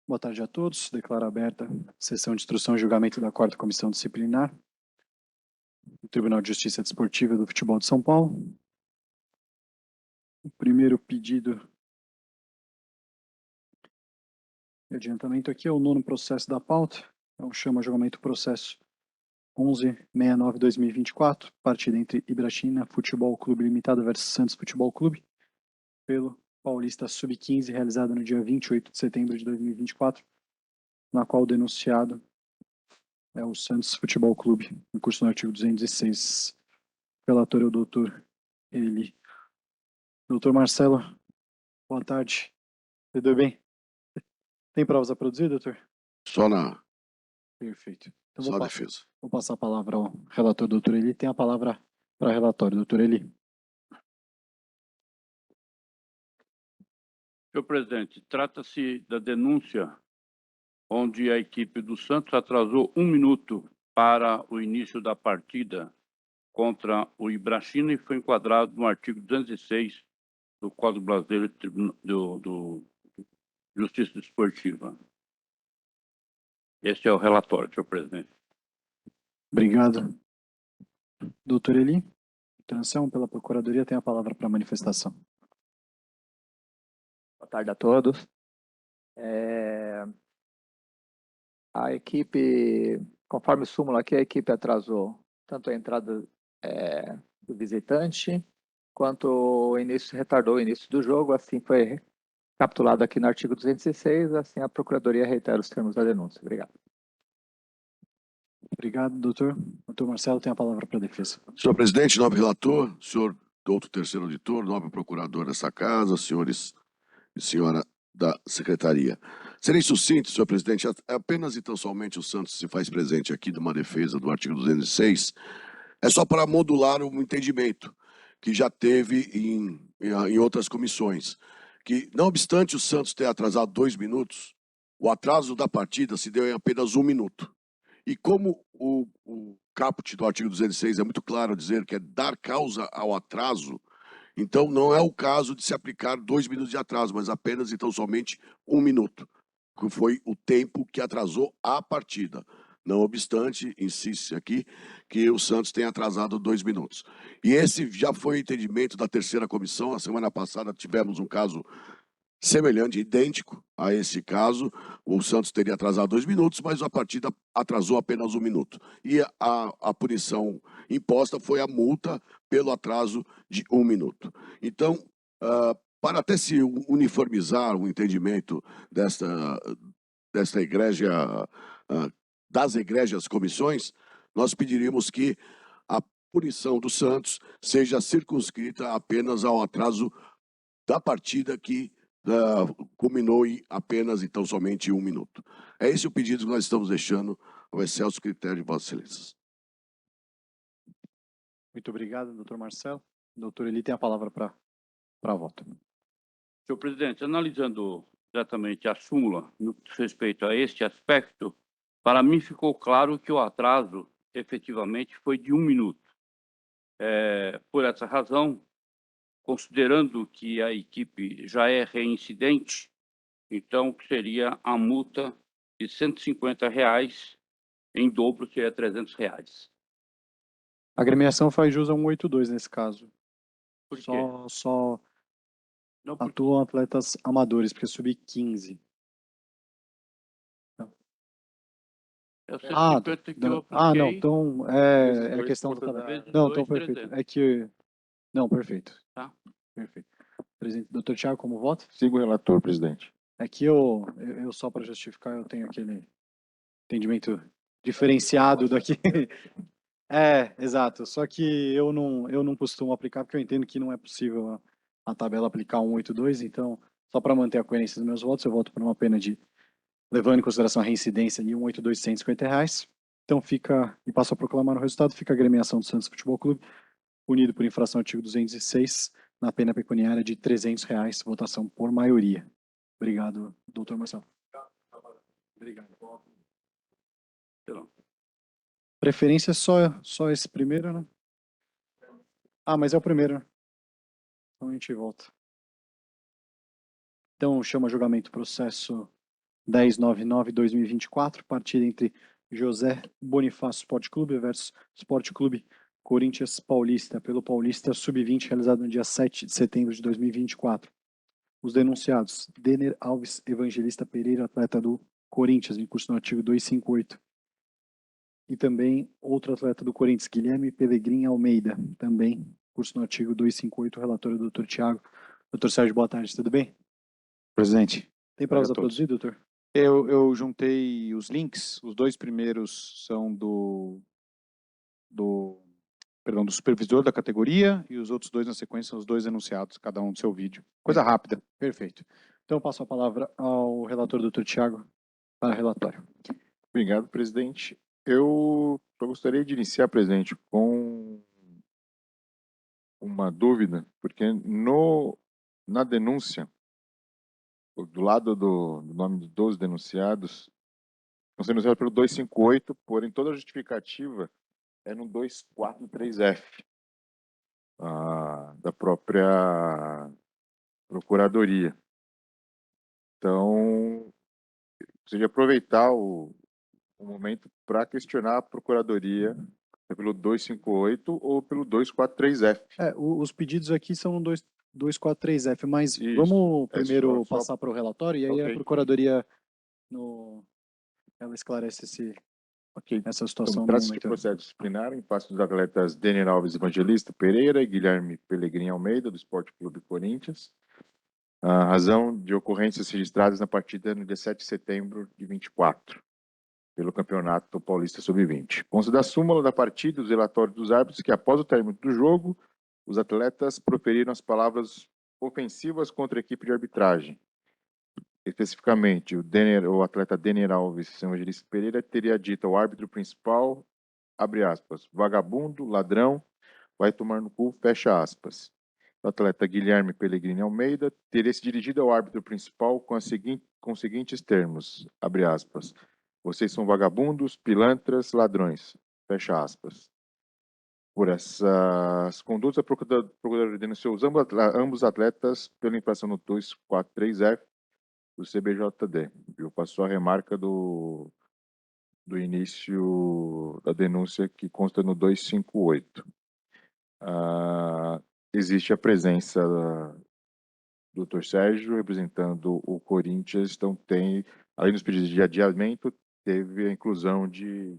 Boa tarde a todos. Declaro aberta a sessão de instrução e julgamento da 4ª Comissão Disciplinar do Tribunal de Justiça Desportiva do Futebol de São Paulo. O primeiro pedido de adiantamento aqui é o 9º processo da pauta. Então, chama a julgamento processo 1169/2024, partida entre Ibrachina Futebol Clube Limitada versus Santos Futebol Clube, pelo Paulista Sub-15, realizada no dia 28 de setembro de 2024, na qual o denunciado é o Santos Futebol Clube, no curso do artigo 206. Relator é o doutor Eli. Doutor Marcelo, boa tarde. Tudo bem? Tem provas a produzir, doutor? Só na Perfeito. Então só a defesa. vou passar a palavra ao relator, doutor Eli. Tem a palavra para relatório, doutor Eli. Senhor presidente, trata-se da denúncia onde a equipe do Santos atrasou 1 minuto para o início da partida contra o Ibrachina e foi enquadrado no artigo 206 do Código Brasileiro do Justiça Desportiva. Este é o relatório, senhor presidente. Obrigado. Doutor Eli, transição pela Procuradoria, tem a palavra para manifestação. Boa tarde a todos. A equipe, conforme súmula aqui, a equipe atrasou tanto a entrada do visitante, quanto o início, retardou o início do jogo, assim foi capitulado aqui no artigo 206, assim a Procuradoria reitera os termos da denúncia. Obrigado. Obrigado, doutor. Doutor Marcelo, tem a palavra para a defesa. Senhor presidente, nobre relator, senhor doutor terceiro auditor, nobre procurador dessa casa, senhores e senhora da secretaria. Serei sucinto, senhor presidente, apenas e tão somente o Santos se faz presente aqui de uma defesa do artigo 206, é só para modular um entendimento que já teve em outras comissões, que não obstante o Santos ter atrasado 2 minutos, o atraso da partida se deu em apenas 1 minuto. E como o caput do artigo 206 é muito claro dizer que é dar causa ao atraso, então não é o caso de se aplicar 2 minutos de atraso, mas apenas então somente 1 minuto, que foi o tempo que atrasou a partida. Não obstante, insiste aqui, que o Santos tem atrasado 2 minutos. E esse já foi o entendimento da terceira comissão. A semana passada tivemos um caso semelhante, idêntico a esse caso. O Santos teria atrasado 2 minutos, mas a partida atrasou apenas 1 minuto. E a punição imposta foi a multa pelo atraso de 1 minuto. Então, para até se uniformizar o entendimento desta igreja, das egrégias comissões, nós pediríamos que a punição do Santos seja circunscrita apenas ao atraso da partida que culminou em apenas, então, somente 1 minuto. É esse o pedido que nós estamos deixando ao excelso critério de Vossas Excelências. Muito obrigado, doutor Marcelo. Doutor Eli tem a palavra para voto. Senhor presidente, analisando exatamente a súmula no que diz respeito a este aspecto, para mim ficou claro que o atraso efetivamente foi de 1 minuto. Por essa razão, considerando que a equipe já é reincidente, então seria a multa de R$ 150, em dobro seria R$ 300. A agremiação faz jus a 182 nesse caso. Por quê? Só Não, porque atuam atletas amadores, porque sub-15. é o 150 que eu apliquei. Não, então é a questão vezes Não, dois, então perfeito. 300. É que não, perfeito. Tá. Perfeito. Presidente, doutor Thiago, como voto? Sigo o relator, presidente. É que eu só para justificar, eu tenho aquele entendimento diferenciado daqui. Exato. Só que eu não costumo aplicar, porque eu entendo que não é possível a tabela aplicar 182, então, só para manter a coerência dos meus votos, eu voto por uma pena de, levando em consideração a reincidência de 182, R$ 150. Então fica, e passo a proclamar o resultado, fica a agremiação do Santos Futebol Clube, punido por infração ao artigo 206, na pena pecuniária de R$ 300, votação por maioria. Obrigado, doutor Marcelo. Obrigado. Preferência só esse primeiro, né? Mas é o primeiro, né? Então a gente volta. Então chama julgamento processo 10/9/2024, partida entre José Bonifácio Sport Clube versus Sport Clube Corinthians Paulista, pelo Paulista Sub-20, realizado no dia 7 de setembro de 2024. Os denunciados: Denner Alves Evangelista Pereira, atleta do Corinthians, em curso no artigo 258. E também outro atleta do Corinthians, Guilherme Pelegrin Almeida, também curso no artigo 258, relatório do Dr. Tiago. Dr. Sérgio, boa tarde, tudo bem? Presidente, Tem provas a a todos. produzir, doutor? eu juntei os links, os dois primeiros são do supervisor da categoria e os outros dois na sequência são os dois enunciados, cada um do seu vídeo. Coisa rápida. Perfeito. Então eu passo a palavra ao relator, Dr. Tiago, para relatório. Obrigado, presidente. Eu só gostaria de iniciar, presidente, com uma dúvida, porque na denúncia, do lado do nome dos denunciados, estão sendo denunciados pelo 258, porém toda a justificativa é no 243F da própria Procuradoria. Então, gostaria de aproveitar o momento para questionar a Procuradoria pelo 258 ou pelo 243F. Os pedidos aqui são no 243F, mas Isso. vamos primeiro só- passar para o relatório e aí a Ok. Procuradoria ela esclarece Ok. essa situação Então, no trata-se de momento. processo disciplinar em face dos atletas Denner Alves Evangelista Pereira e Guilherme Pelegrin Almeida, do Esporte Clube Corinthians. A razão de ocorrências registradas na partida no dia 7 de setembro de 24, pelo Campeonato Paulista Sub-20. Consta da súmula da partida os relatórios dos árbitros que, após o término do jogo, os atletas proferiram as palavras ofensivas contra a equipe de arbitragem. Especificamente, o atleta Denner Alves Evangelista Pereira teria dito ao árbitro principal, abre aspas, vagabundo, ladrão, vai tomar no cu, fecha aspas. O atleta Guilherme Pelegrini Almeida teria se dirigido ao árbitro principal com os seguintes termos, abre aspas, vocês são vagabundos, pilantras, ladrões, fecha aspas. Por essas condutas, a Procuradoria denunciou ambos atletas pela infração no 243F do CBJD. Eu passo a remarca do início da denúncia que consta no 258. Existe a presença do Dr. Sérgio representando o Corinthians, então além dos pedidos de adiamento, teve a inclusão de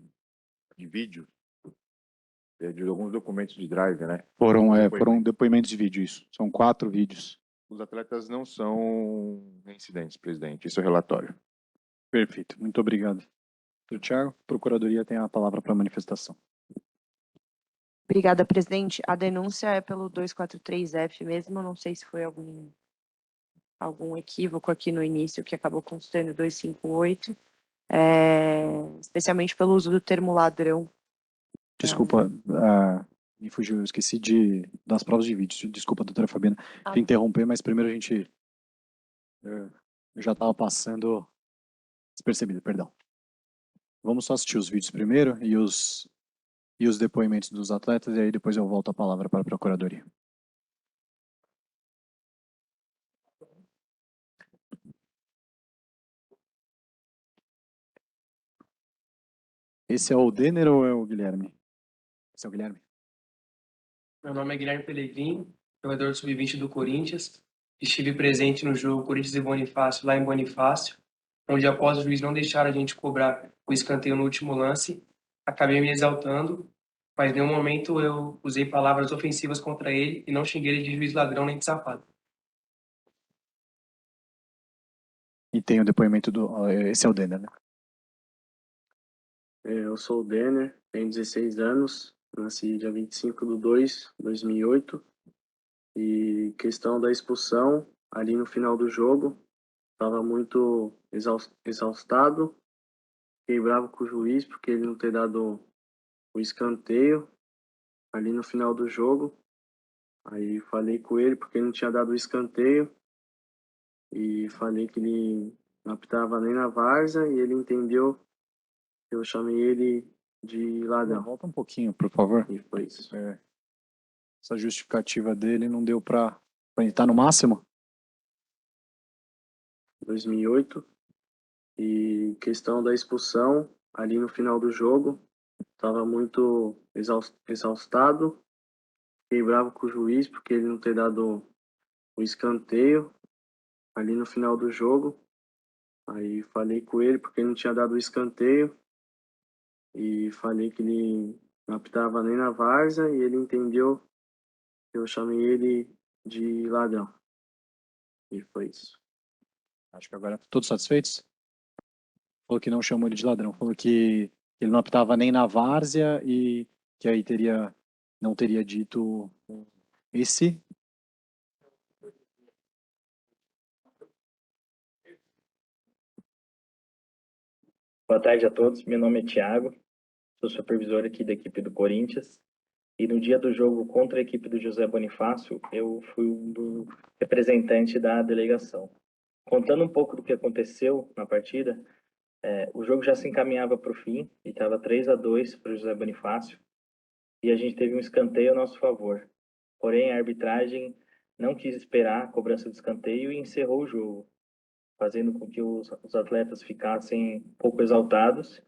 vídeo, de alguns documentos de drive, né? Foram depoimentos de vídeo, isso. São 4 vídeos. Os atletas não são reincidentes, presidente. Esse é o relatório. Perfeito, muito obrigado. Dr. Tiago, a Procuradoria tem a palavra para manifestação. Obrigada, presidente. A denúncia é pelo 243F mesmo, não sei se foi algum equívoco aqui no início que acabou constando 258, especialmente pelo uso do termo ladrão. Desculpa, me fugiu, eu esqueci das provas de vídeo. Desculpa, doutora Fabiana, de interromper, mas primeiro a gente já estava passando despercebido, perdão. Vamos só assistir os vídeos primeiro e os depoimentos dos atletas, e aí depois eu volto a palavra para a Procuradoria. Esse é o Denner ou é o Guilherme? Esse é o Guilherme. Meu nome é Guilherme Pelegrini, jogador do Sub-20 do Corinthians. Estive presente no jogo Corinthians e Bonifácio, lá em Bonifácio, onde após o juiz não deixar a gente cobrar o escanteio no último lance, acabei me exaltando, mas em nenhum momento eu usei palavras ofensivas contra ele e não xinguei ele de juiz ladrão nem de safado. E tem o depoimento esse é o Denner, né? Eu sou o Denner, tenho 16 anos, nasci dia 25/2/2008. E questão da expulsão, ali no final do jogo, estava muito exaustado, fiquei bravo com o juiz porque ele não ter dado o escanteio ali no final do jogo. Aí falei com ele porque ele não tinha dado o escanteio e falei que ele não apitava nem na várzea e ele entendeu que eu chamei ele de ladrão. Volta um pouquinho, por favor. E foi isso. Essa justificativa dele não deu para ele estar no máximo? 2008. E questão da expulsão, ali no final do jogo, estava muito exaustado, fiquei bravo com o juiz porque ele não ter dado o escanteio ali no final do jogo. Aí falei com ele porque ele não tinha dado o escanteio e falei que ele não apitava nem na várzea e ele entendeu que eu chamei ele de ladrão. E foi isso. Acho que agora todos satisfeitos? Falou que não chamou ele de ladrão, falou que ele não apitava nem na várzea e que aí não teria dito esse. Boa tarde a todos, meu nome é Thiago, sou supervisor aqui da equipe do Corinthians e no dia do jogo contra a equipe do José Bonifácio, eu fui um do representante da delegação. Contando um pouco do que aconteceu na partida, o jogo já se encaminhava para o fim e estava 3-2 para o José Bonifácio e a gente teve um escanteio a nosso favor. Porém, a arbitragem não quis esperar a cobrança do escanteio e encerrou o jogo, fazendo com que os atletas ficassem um pouco exaltados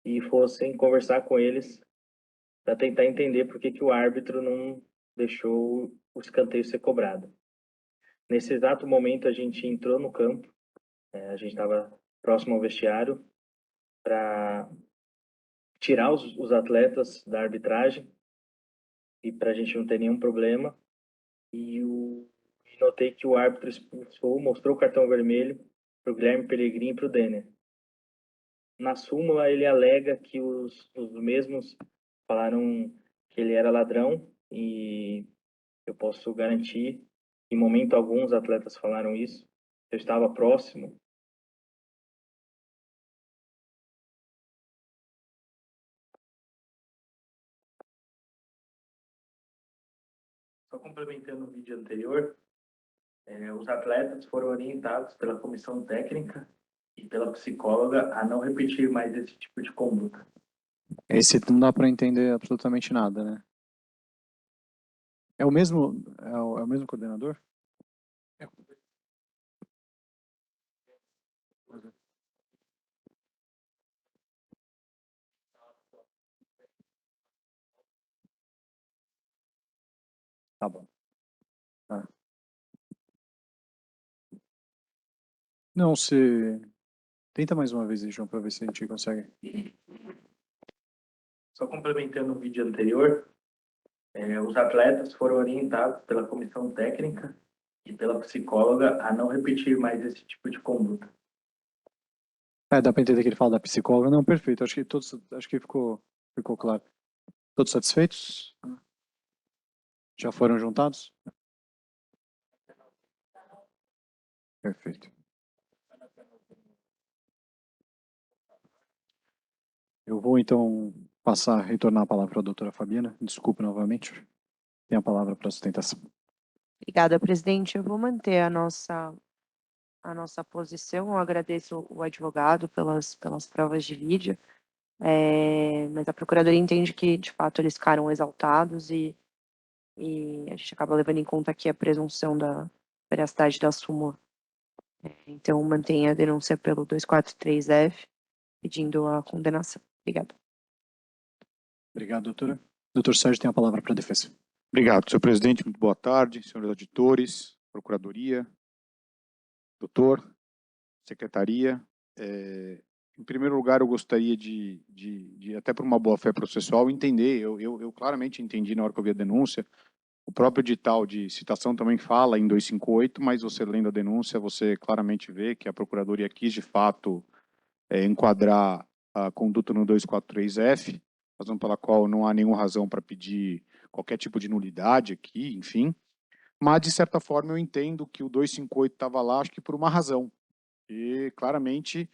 e fossem conversar com eles para tentar entender por que o árbitro não deixou o escanteio ser cobrado. Nesse exato momento, a gente entrou no campo, a gente estava próximo ao vestiário, para tirar os atletas da arbitragem e para a gente não ter nenhum problema. E notei que o árbitro expulsou, mostrou o cartão vermelho para o Guilherme Pellegrini e para o Denner. Na súmula, ele alega que os mesmos falaram que ele era ladrão e eu posso garantir, em momento algum os atletas falaram isso. Eu estava próximo. Só complementando o vídeo anterior, os atletas foram orientados pela comissão técnica e pela psicóloga a não repetir mais esse tipo de conduta. Esse não dá para entender absolutamente nada, né? É o mesmo, é o mesmo coordenador? Tá bom. Ah. Não, se... Tenta mais uma vez aí, João, para ver se a gente consegue. Só complementando o vídeo anterior, os atletas foram orientados pela comissão técnica e pela psicóloga a não repetir mais esse tipo de conduta. Dá para entender que ele fala da psicóloga. Não, perfeito. Acho que ficou claro. Todos satisfeitos? Já foram juntados? Perfeito. Eu vou então retornar a palavra para a doutora Fabiana. Desculpe novamente. Tem a palavra para a sustentação. Obrigada, presidente. Eu vou manter a nossa posição. Eu agradeço o advogado pelas provas de vídeo, mas a procuradoria entende que, de fato, eles ficaram exaltados e a gente acaba levando em conta aqui a presunção da veracidade da súmula. Então, mantenha a denúncia pelo 243F, pedindo a condenação. Obrigada. Obrigado, doutora. Doutor Sérgio tem a palavra para a defesa. Obrigado, senhor presidente. Muito boa tarde, senhores auditores, procuradoria, doutor, secretaria. Em primeiro lugar, eu gostaria de até por uma boa-fé processual, entender. Eu claramente entendi na hora que eu vi a denúncia. O próprio edital de citação também fala em 258, mas você lendo a denúncia, você claramente vê que a procuradoria quis, de fato, enquadrar a conduta no 243F, razão pela qual não há nenhuma razão para pedir qualquer tipo de nulidade aqui, enfim. Mas, de certa forma, eu entendo que o 258 estava lá, acho que por uma razão. E, claramente,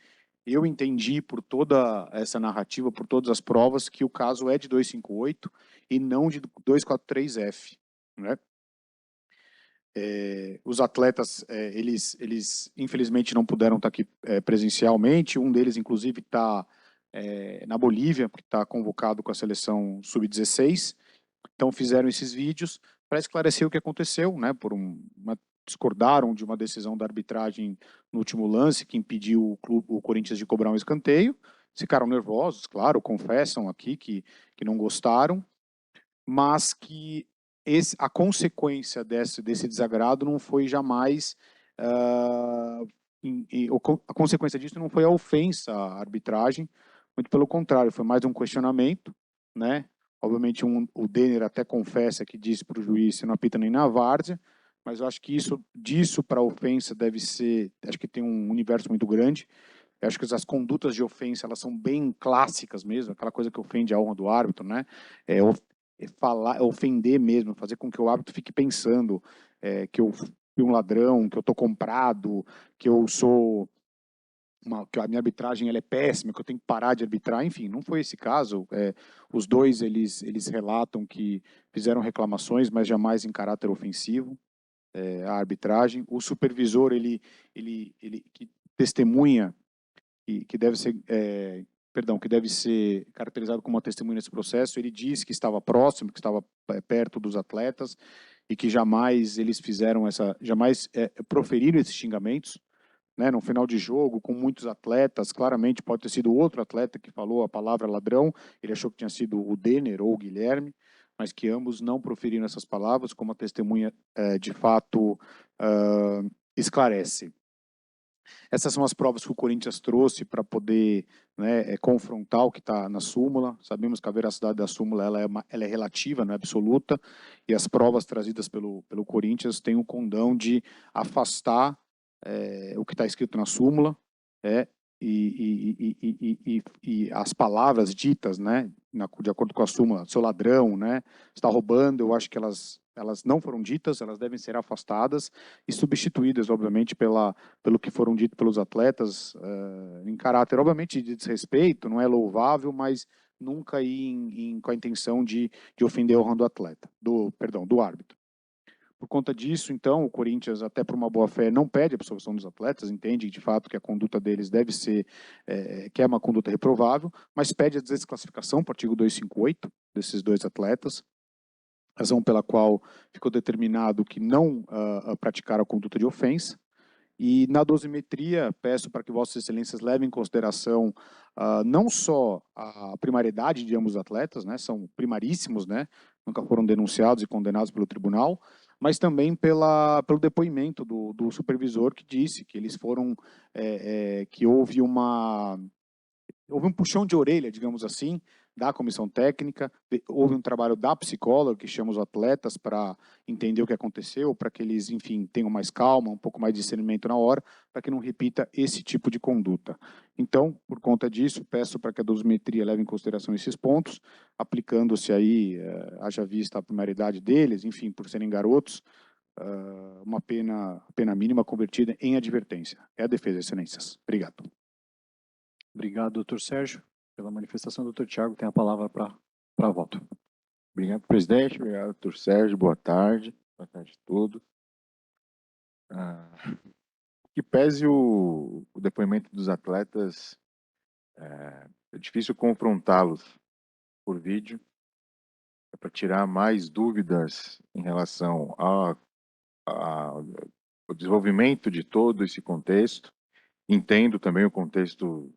eu entendi por toda essa narrativa, por todas as provas, que o caso é de 258 e não de 243F, né? Os atletas, eles infelizmente não puderam estar aqui presencialmente. Um deles, inclusive, está na Bolívia, porque está convocado com a seleção sub-16. Então, fizeram esses vídeos para esclarecer o que aconteceu, né, por uma discordaram de uma decisão da arbitragem no último lance, que impediu o Corinthians de cobrar um escanteio. Ficaram nervosos, claro, confessam aqui que não gostaram, mas que a consequência desse desagrado não foi jamais... a consequência disso não foi a ofensa à arbitragem, muito pelo contrário, foi mais um questionamento, né? Obviamente o Denner até confessa que disse para o juiz: "Você não apita nem na várzea", mas eu acho que disso para a ofensa deve ser, acho que tem um universo muito grande. Eu acho que as condutas de ofensa, elas são bem clássicas mesmo, aquela coisa que ofende a honra do árbitro, né? Ofender mesmo, fazer com que o árbitro fique pensando que eu fui um ladrão, que eu tô comprado, que eu sou que a minha arbitragem ela é péssima, que eu tenho que parar de arbitrar. Enfim, não foi esse caso. Os dois eles relatam que fizeram reclamações, mas jamais em caráter ofensivo à arbitragem. O supervisor ele que testemunha, que deve ser que deve ser caracterizado como uma testemunha nesse processo, ele disse que estava próximo, que estava perto dos atletas e que jamais eles jamais proferiram esses xingamentos, né, no final de jogo, com muitos atletas. Claramente pode ter sido outro atleta que falou a palavra ladrão, ele achou que tinha sido o Denner ou o Guilherme, mas que ambos não proferiram essas palavras, como a testemunha de fato esclarece. Essas são as provas que o Corinthians trouxe para poder, né, confrontar o que está na súmula. Sabemos que a veracidade da súmula ela é relativa, não é absoluta, e as provas trazidas pelo Corinthians têm o condão de afastar o que está escrito na súmula, e as palavras ditas, né, de acordo com a súmula, seu ladrão, né, está roubando. Eu acho que elas não foram ditas, elas devem ser afastadas e substituídas, obviamente, pelo que foram ditos pelos atletas, em caráter, obviamente, de desrespeito. Não é louvável, mas nunca com a intenção de ofender a honra do atleta, do árbitro. Por conta disso, então, o Corinthians, até por uma boa-fé, não pede a absolvição dos atletas, entende de fato que a conduta deles deve ser, que é uma conduta reprovável, mas pede a desclassificação, por artigo 258, desses dois atletas, razão pela qual ficou determinado que não praticaram a conduta de ofensa. E na dosimetria, peço para que Vossas Excelências levem em consideração não só a primariedade de ambos os atletas, né, são primaríssimos, né, nunca foram denunciados e condenados pelo tribunal, mas também pelo depoimento do supervisor, que disse que eles foram, que houve um puxão de orelha, digamos assim, da comissão técnica. Houve um trabalho da psicóloga, que chama os atletas para entender o que aconteceu, para que eles, enfim, tenham mais calma, um pouco mais de discernimento na hora, para que não repita esse tipo de conduta. Então, por conta disso, peço para que a dosimetria leve em consideração esses pontos, aplicando-se aí, haja vista a primaridade deles, enfim, por serem garotos, uma pena mínima convertida em advertência. É a defesa, Excelências. Obrigado. Obrigado, doutor Sérgio, pela manifestação. Doutor Tiago tem a palavra para voto. Obrigado, presidente. Obrigado, doutor Sérgio. Boa tarde. Boa tarde a todos. Que pese o depoimento dos atletas, é difícil confrontá-los por vídeo, para tirar mais dúvidas em relação ao desenvolvimento de todo esse contexto. Entendo também o contexto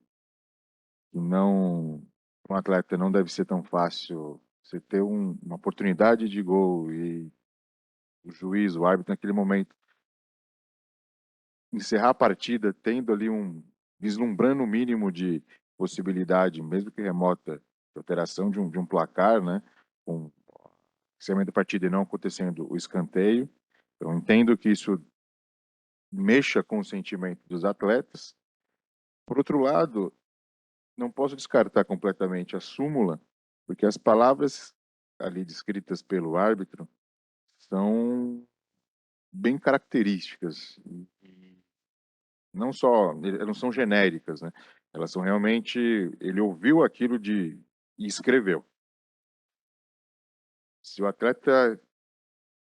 que um atleta não deve ser tão fácil você ter uma oportunidade de gol e o juiz, o árbitro, naquele momento, encerrar a partida tendo ali vislumbrando o mínimo de possibilidade, mesmo que remota, de alteração de um placar, né, com o encerramento da partida e não acontecendo o escanteio. Eu entendo que isso mexa com o sentimento dos atletas. Por outro lado, não posso descartar completamente a súmula, porque as palavras ali descritas pelo árbitro são bem características. E elas não são genéricas, né? Elas são realmente, ele ouviu aquilo e escreveu. Se o atleta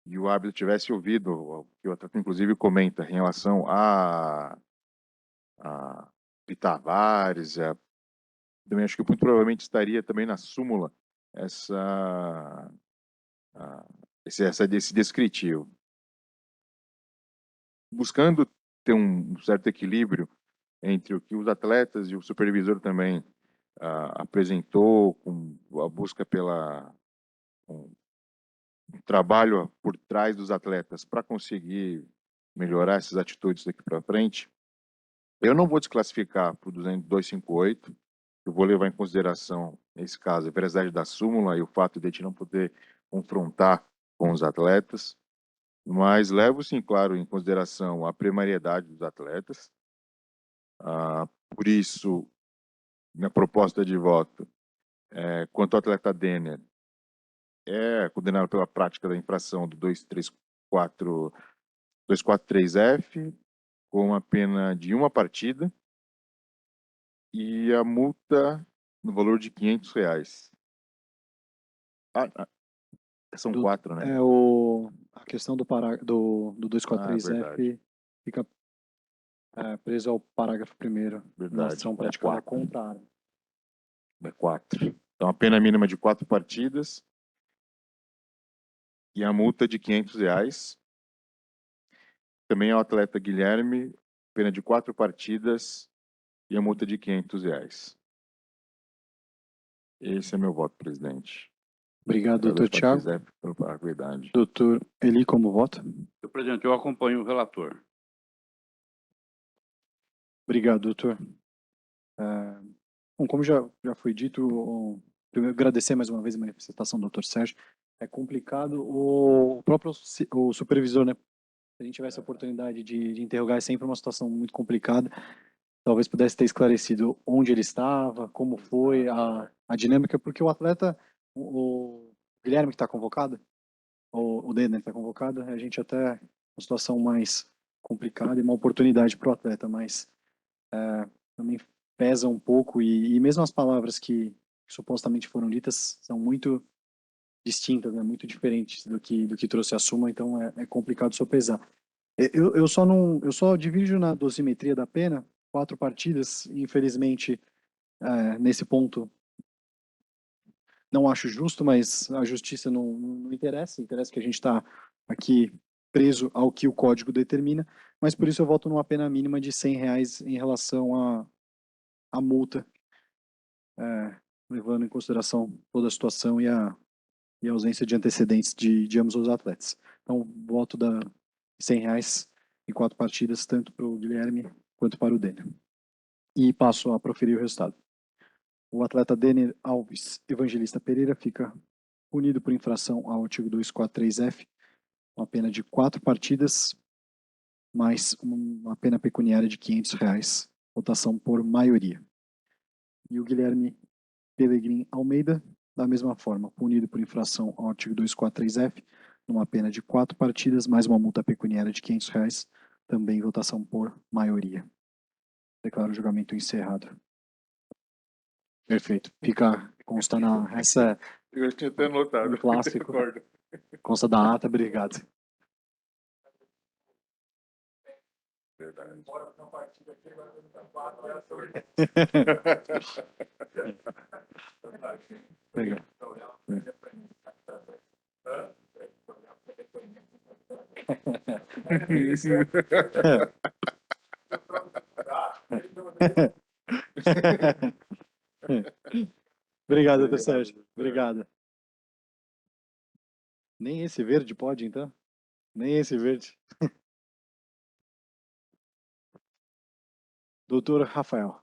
e o árbitro tivesse ouvido, o que o atleta inclusive comenta em relação a Tavares, também acho que muito provavelmente estaria também na súmula esse descritivo. buscando ter um certo equilíbrio entre o que os atletas e o supervisor também apresentou, com a busca pela um trabalho por trás dos atletas para conseguir melhorar essas atitudes daqui para frente. Eu não vou desclassificar para o 258, eu vou levar em consideração, nesse caso, a veracidade da súmula e o fato de a gente não poder confrontar com os atletas, mas levo, sim, claro, em consideração a primariedade dos atletas. Por isso, minha proposta de voto quanto ao atleta Denner é condenado pela prática da infração do 243F com a pena de 1 partida e a multa no valor de R$ 500. São Do- 4, né? A questão do verdade. 243F fica preso ao parágrafo 1º, na Verdade. ação praticada contra a arma. É 4. Então, a pena mínima de 4 partidas e a multa de R$ 500. Também ao atleta Guilherme, pena de 4 partidas e a multa de R$ 500. Esse é meu voto, presidente. Obrigado, doutor Tiago. Pela verdade. Doutor Eli, como vota? Senhor presidente, eu acompanho o relator. Obrigado, doutor. Bom, como já foi dito, primeiro agradecer mais uma vez a manifestação do doutor Sérgio. É complicado, o próprio o supervisor, né? Se a gente tivesse a oportunidade de interrogar, é sempre uma situação muito complicada. Talvez pudesse ter esclarecido onde ele estava, como foi a dinâmica, porque o atleta, o Guilherme que está convocado, o Denner está convocado, a gente até uma situação mais complicada e uma oportunidade para o atleta, mas também pesa um pouco e mesmo as palavras que supostamente foram ditas são muito distintas, né, muito diferentes do que trouxe a súmula, então é complicado sopesar. Eu só divido na dosimetria da pena 4 partidas, infelizmente nesse ponto não acho justo, mas a justiça não interessa que a gente está aqui preso ao que o código determina, mas por isso eu voto numa pena mínima de R$ 100 em relação à multa, levando em consideração toda a situação e a ausência de antecedentes de ambos os atletas. Então, voto da R$ 100 em 4 partidas, tanto para o Guilherme quanto para o Denner. E passo a proferir o resultado. O atleta Denner Alves Evangelista Pereira fica punido por infração ao artigo 243F, uma pena de 4 partidas, mais uma pena pecuniária de R$ 500, votação por maioria. E o Guilherme Pelegrin Almeida, da mesma forma, punido por infração ao artigo 243F, numa pena de 4 partidas, mais uma multa pecuniária de R$ 500, também votação por maioria. Declaro o julgamento encerrado. Perfeito. Consta essa Eu tinha até anotado. um clássico. Concordo. Consta da ata, obrigado. Verdade. Legal. Obrigado, doutor Sérgio. Obrigado. Nem esse verde pode, então? Nem esse verde. Doutor Rafael.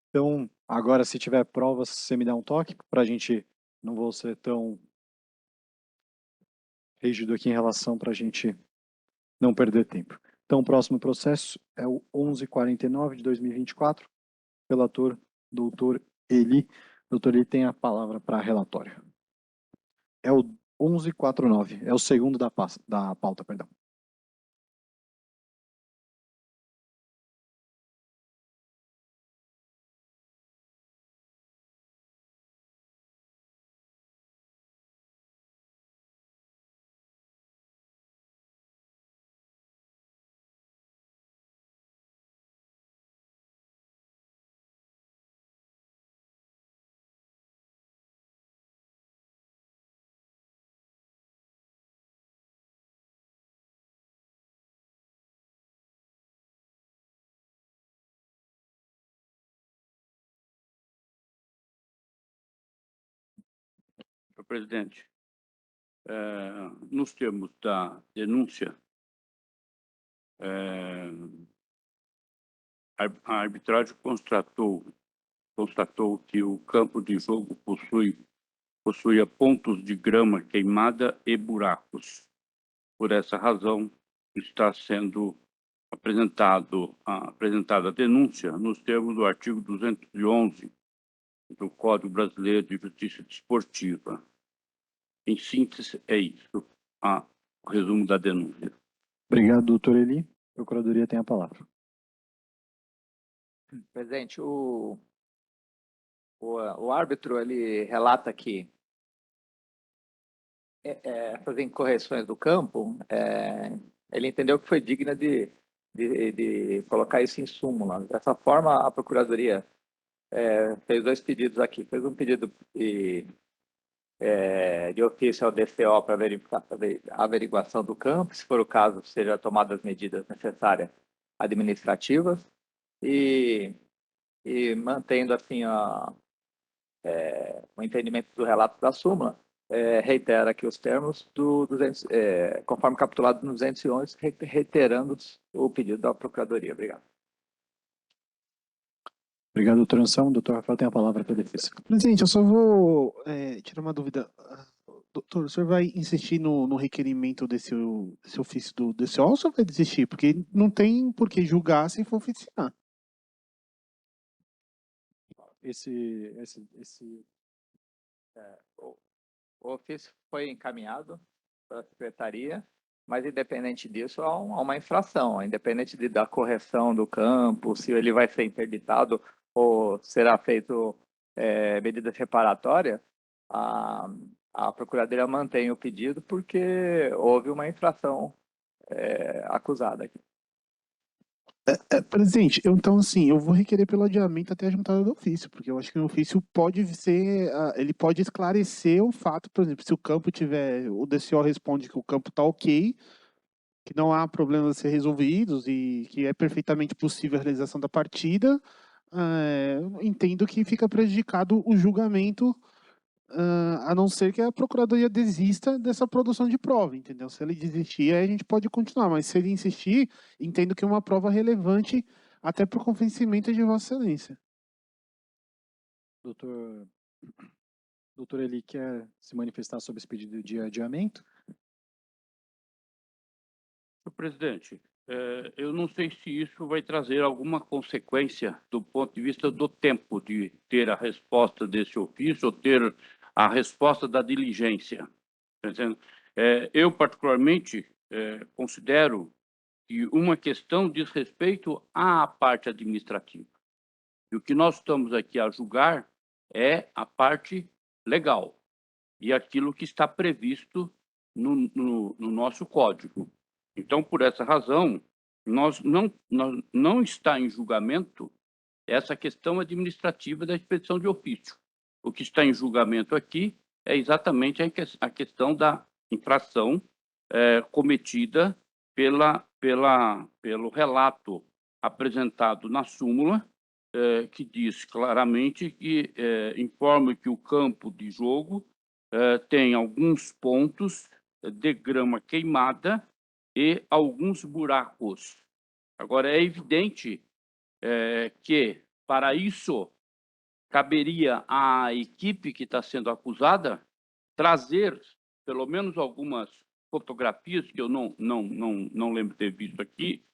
Então, agora, se tiver provas, você me dá um toque para a gente não vou ser tão rígido aqui em relação para a gente não perder tempo. Então, o próximo processo é o 1149 de 2024, relator doutor Eli. Doutor Eli tem a palavra para relatório. É o 1149, é o segundo da pauta, perdão. presidente, nos termos da denúncia, a arbitragem constatou que o campo de jogo possuía pontos de grama queimada e buracos. Por essa razão, está sendo apresentada a denúncia nos termos do artigo 211 do Código Brasileiro de Justiça Desportiva. Em síntese, é isso, o resumo da denúncia. Obrigado, doutor Eli. A Procuradoria tem a palavra. Presidente, o árbitro ele relata que essas incorreções do campo, ele entendeu que foi digna de colocar isso em súmula. Dessa forma, a Procuradoria fez 2 pedidos aqui. Fez um pedido de ofício ao DCO para a averiguação do campo, se for o caso, seja tomadas as medidas necessárias administrativas e mantendo assim o entendimento do relato da súmula, reitera aqui os termos conforme capitulado no 211, reiterando o pedido da Procuradoria. Obrigado. Obrigado, doutor Anselmo. Doutor Rafael tem a palavra para a defesa. Presidente, eu só vou tirar uma dúvida. Doutor, o senhor vai insistir no requerimento desse ofício do DCO ou o senhor vai desistir? Porque não tem por que julgar se for oficinar. O ofício foi encaminhado para a Secretaria, mas independente disso, há uma infração. Independente da correção do campo, se ele vai ser interditado ou será feito medidas reparatórias, a Procuradoria mantém o pedido porque houve uma infração acusada aqui. Presidente, então assim, eu vou requerer pelo adiamento até a juntada do ofício, porque eu acho que o ofício pode ser, ele pode esclarecer o fato, por exemplo, se o campo tiver, o DCO responde que o campo está ok, que não há problemas a ser resolvidos e que é perfeitamente possível a realização da partida, entendo que fica prejudicado o julgamento, a não ser que a Procuradoria desista dessa produção de prova, entendeu? Se ele desistir, aí a gente pode continuar, mas se ele insistir, entendo que é uma prova relevante até para o convencimento de Vossa Excelência. Doutor Eli quer se manifestar sobre esse pedido de adiamento? Senhor presidente, eu não sei se isso vai trazer alguma consequência do ponto de vista do tempo de ter a resposta desse ofício ou ter a resposta da diligência. Tá entendendo? Eu, particularmente, considero que uma questão diz respeito à parte administrativa. E o que nós estamos aqui a julgar é a parte legal e aquilo que está previsto no nosso código. Então, por essa razão, nós não está em julgamento essa questão administrativa da expedição de ofício. O que está em julgamento aqui é exatamente a questão da infração cometida pelo relato apresentado na súmula, que diz claramente que informa que o campo de jogo tem alguns pontos de grama queimada e alguns buracos. Agora, é evidente que, para isso, caberia à equipe que está sendo acusada trazer pelo menos algumas fotografias, que eu não lembro ter visto aqui,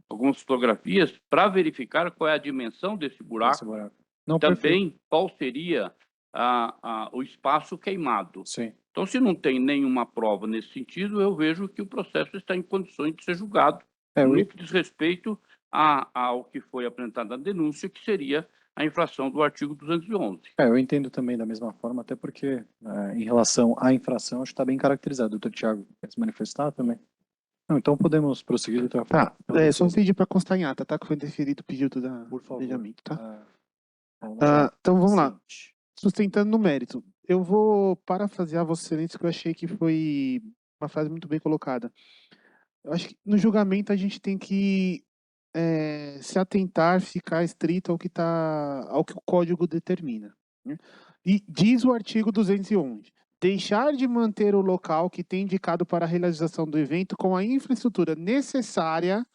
algumas fotografias, para verificar qual é a dimensão desse buraco. Não, também perfeito. qual seria o espaço queimado. Sim. Então, se não tem nenhuma prova nesse sentido, eu vejo que o processo está em condições de ser julgado, no que diz respeito ao que foi apresentado na denúncia, que seria a infração do artigo 211. Eu entendo também da mesma forma, até porque, em relação à infração, acho que está bem caracterizado. Doutor Tiago, quer se manifestar também? Não, então podemos prosseguir, doutor Rafael. Tá, só pedir para constar em ata, tá? Que foi deferido o pedido da Por favor. adiamento, tá? Então vamos lá. Sustentando no mérito, eu vou parafrasear Vossa Excelência, que eu achei que foi uma frase muito bem colocada. Eu acho que no julgamento a gente tem que se atentar, ficar estrito ao que o código determina, né? E diz o artigo 211, deixar de manter o local que tem indicado para a realização do evento com a infraestrutura necessária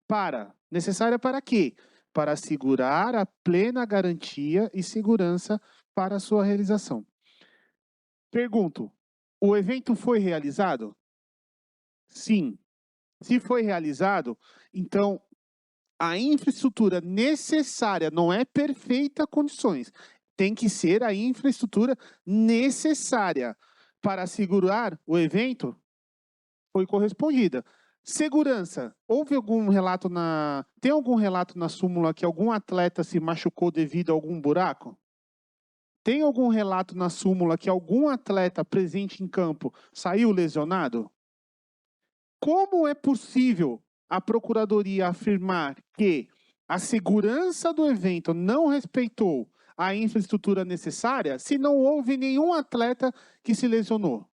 para quê? Para assegurar a plena garantia e segurança para a sua realização. Pergunto, o evento foi realizado? Sim. Se foi realizado, então a infraestrutura necessária não é perfeita condições. Tem que ser a infraestrutura necessária para assegurar o evento foi correspondida. Segurança. Tem algum relato na súmula que algum atleta se machucou devido a algum buraco? Tem algum relato na súmula que algum atleta presente em campo saiu lesionado? Como é possível a Procuradoria afirmar que a segurança do evento não respeitou a infraestrutura necessária se não houve nenhum atleta que se lesionou?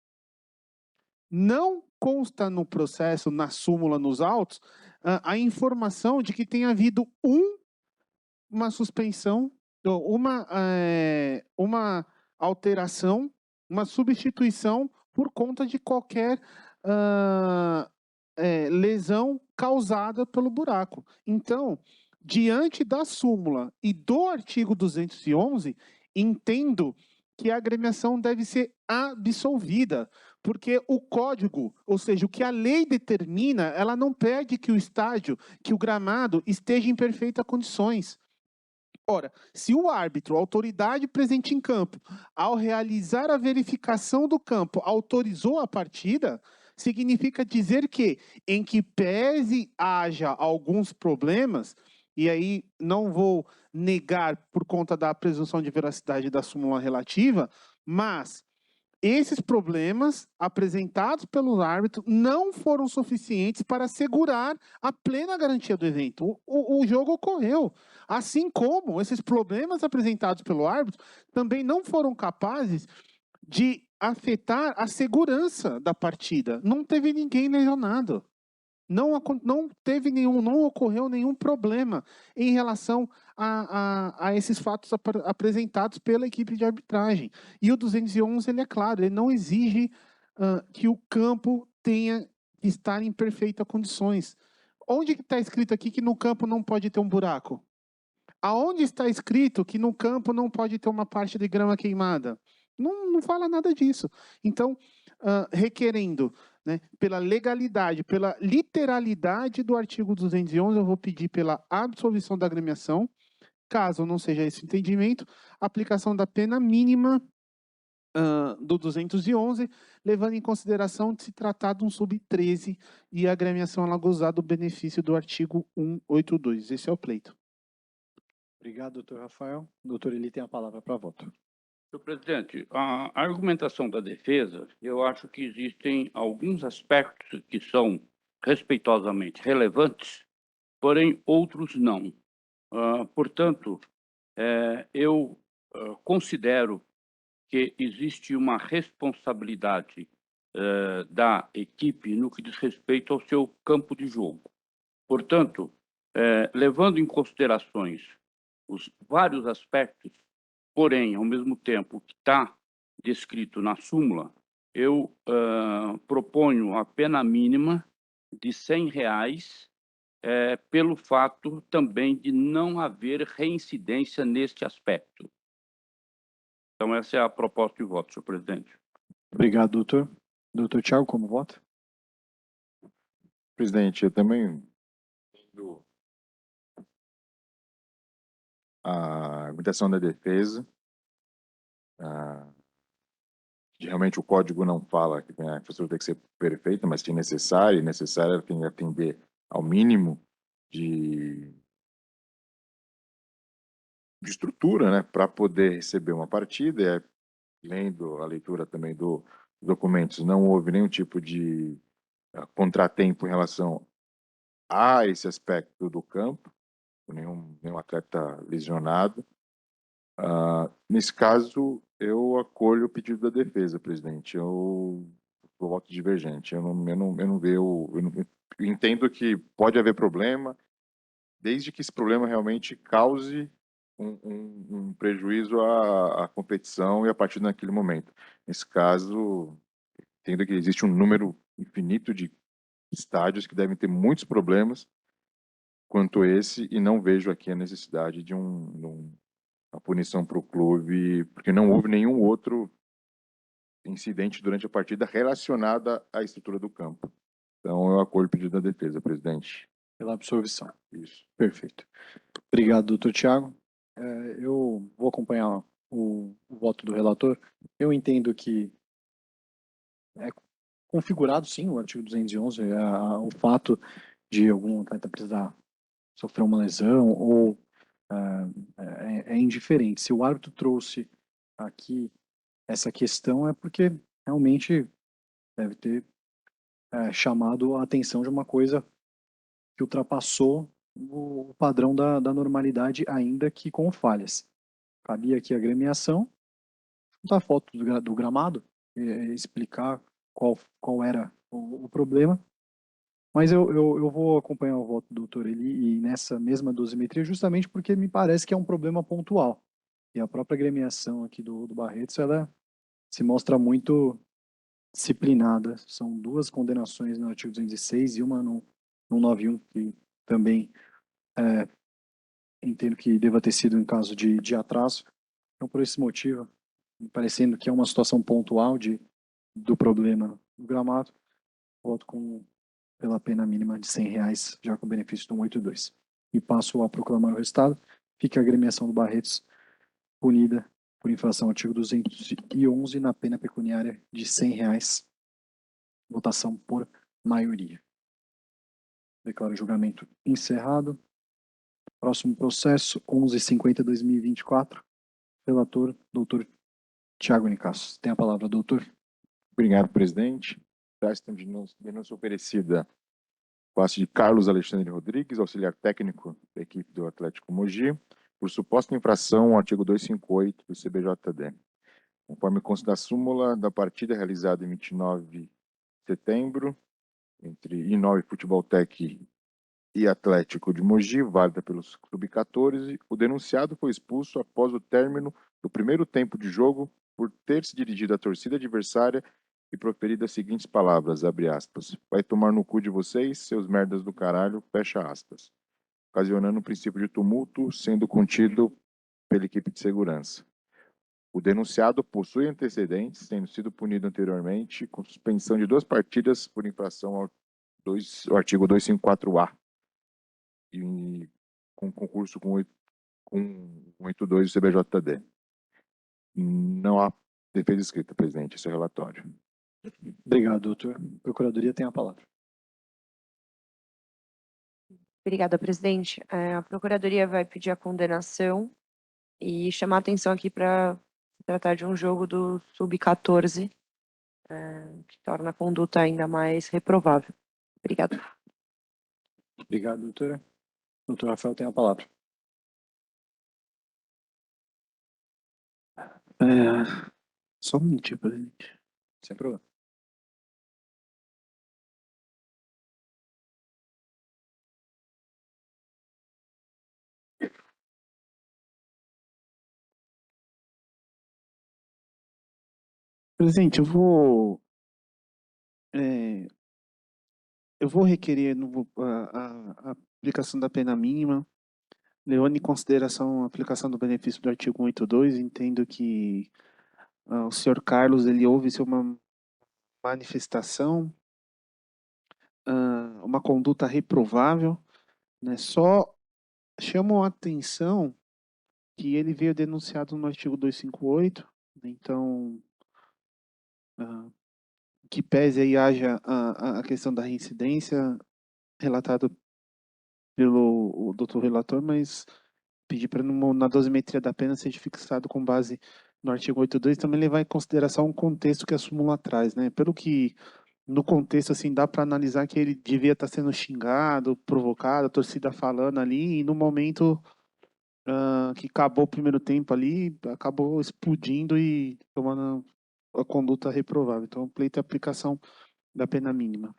Não consta no processo, na súmula, nos autos, a informação de que tenha havido uma suspensão, ou uma alteração, uma substituição por conta de qualquer lesão causada pelo buraco. Então, diante da súmula e do artigo 211, entendo que a agremiação deve ser absolvida, porque o código, ou seja, o que a lei determina, ela não pede que o estádio, que o gramado esteja em perfeitas condições. Ora, se o árbitro, a autoridade presente em campo, ao realizar a verificação do campo, autorizou a partida, significa dizer que, em que pese haja alguns problemas, e aí não vou negar por conta da presunção de veracidade da súmula relativa, mas esses problemas apresentados pelo árbitro não foram suficientes para assegurar a plena garantia do evento. O jogo ocorreu. Assim como esses problemas apresentados pelo árbitro também não foram capazes de afetar a segurança da partida. Não teve ninguém lesionado. Não ocorreu nenhum problema em relação a esses fatos apresentados pela equipe de arbitragem. E o 211, ele é claro, ele não exige que o campo tenha que estar em perfeitas condições. Onde está escrito aqui que no campo não pode ter um buraco? Aonde está escrito que no campo não pode ter uma parte de grama queimada? Não fala nada disso. Então, requerendo, né, pela legalidade, pela literalidade do artigo 211, eu vou pedir pela absolvição da agremiação. Caso não seja esse entendimento, aplicação da pena mínima do 211, levando em consideração de se tratar de um sub-13 e a agremiação ela gozar do benefício do artigo 182. Esse é o pleito. Obrigado, doutor Rafael. Doutor Eli tem a palavra para voto. Senhor presidente, a argumentação da defesa, eu acho que existem alguns aspectos que são respeitosamente relevantes, porém outros não. Portanto, eu considero que existe uma responsabilidade da equipe no que diz respeito ao seu campo de jogo. Portanto, levando em considerações os vários aspectos, porém, ao mesmo tempo que está descrito na súmula, eu proponho a pena mínima de R$100, pelo fato também de não haver reincidência neste aspecto. Então, essa é a proposta de voto, senhor presidente. Obrigado, doutor. Doutor Thiago, como vota? Presidente, eu também a argumentação da defesa, realmente o código não fala que a infraestrutura tem que ser perfeita, mas que é necessária, ela tem que atender ao mínimo de estrutura, né, para poder receber uma partida. Lendo a leitura também dos documentos, não houve nenhum tipo de contratempo em relação a esse aspecto do campo, nenhum atleta lesionado. Nesse caso, eu acolho o pedido da defesa, presidente. Eu voto divergente. Eu entendo que pode haver problema, desde que esse problema realmente cause um prejuízo à competição e à partida naquele momento. Nesse caso, entendo que existe um número infinito de estádios que devem ter muitos problemas quanto esse, e não vejo aqui a necessidade de uma punição para o clube, porque não houve nenhum outro incidente durante a partida relacionada à estrutura do campo. Então, eu acolho o pedido da defesa, presidente. Pela absolvição. Isso. Perfeito. Obrigado, doutor Tiago. Eu vou acompanhar o voto do relator. Eu entendo que é configurado, sim, o artigo 211, o fato de algum atleta precisar sofrer uma lesão ou é indiferente. Se o árbitro trouxe aqui essa questão é porque realmente deve ter chamado a atenção de uma coisa que ultrapassou o padrão da normalidade, ainda que com falhas. Cabia aqui a agremiação, botar foto do gramado, explicar qual era o problema, mas eu vou acompanhar o voto do doutor Eli e nessa mesma dosimetria justamente porque me parece que é um problema pontual. E a própria agremiação aqui do Barretos, ela se mostra muito disciplinada. São duas condenações no artigo 206 e uma no 91, que também entendo que deva ter sido em caso de atraso. Então, por esse motivo, me parecendo que é uma situação pontual do problema do gramado, voto pela pena mínima de R$ 100, já com benefício do 182. E passo a proclamar o resultado. Fica a agremiação do Barretos punida por infração ao artigo 211 na pena pecuniária de R$ 100. Votação por maioria. Declaro o julgamento encerrado. Próximo processo, 1150-2024. Relator, doutor Tiago Nicasso. Tem a palavra, doutor. Obrigado, presidente. Trata-se de denúncia oferecida face de Carlos Alexandre Rodrigues, auxiliar técnico da equipe do Atlético Mogi, por suposta infração ao artigo 258 do CBJD. Conforme consta da súmula da partida realizada em 29 de setembro, entre Inove Futebol Tech e Atlético de Mogi, válida pelos Sub-14, o denunciado foi expulso após o término do primeiro tempo de jogo por ter se dirigido à torcida adversária e proferido as seguintes palavras, abre aspas, vai tomar no cu de vocês, seus merdas do caralho, fecha aspas, ocasionando um princípio de tumulto, sendo contido pela equipe de segurança. O denunciado possui antecedentes, tendo sido punido anteriormente com suspensão de 2 partidas por infração ao artigo 254-A, e com concurso com 182 do CBJD. Não há defesa escrita, presidente, esse é o relatório. Obrigado, doutor. Procuradoria tem a palavra. Obrigada, presidente. A Procuradoria vai pedir a condenação e chamar a atenção aqui para tratar de um jogo do Sub-14, que torna a conduta ainda mais reprovável. Obrigada. Obrigado, doutora. Doutor Rafael tem a palavra. Só um minutinho, presidente. Sem problema. Presidente, eu vou requerer a aplicação da pena mínima, levando em consideração a aplicação do benefício do artigo 182, entendo que o senhor Carlos, ele houve uma manifestação, uma conduta reprovável, né? Só chamo a atenção que ele veio denunciado no artigo 258, então, que pese aí haja a questão da reincidência relatado pelo o doutor relator, mas pedir para na dosimetria da pena seja fixado com base no artigo 82, também levar em consideração o contexto que a súmula traz, né? Pelo que no contexto assim dá para analisar que ele devia estar sendo xingado, provocado, a torcida falando ali, e no momento que acabou o primeiro tempo ali, acabou explodindo e tomando a conduta reprovável. Então, pleito é a aplicação da pena mínima.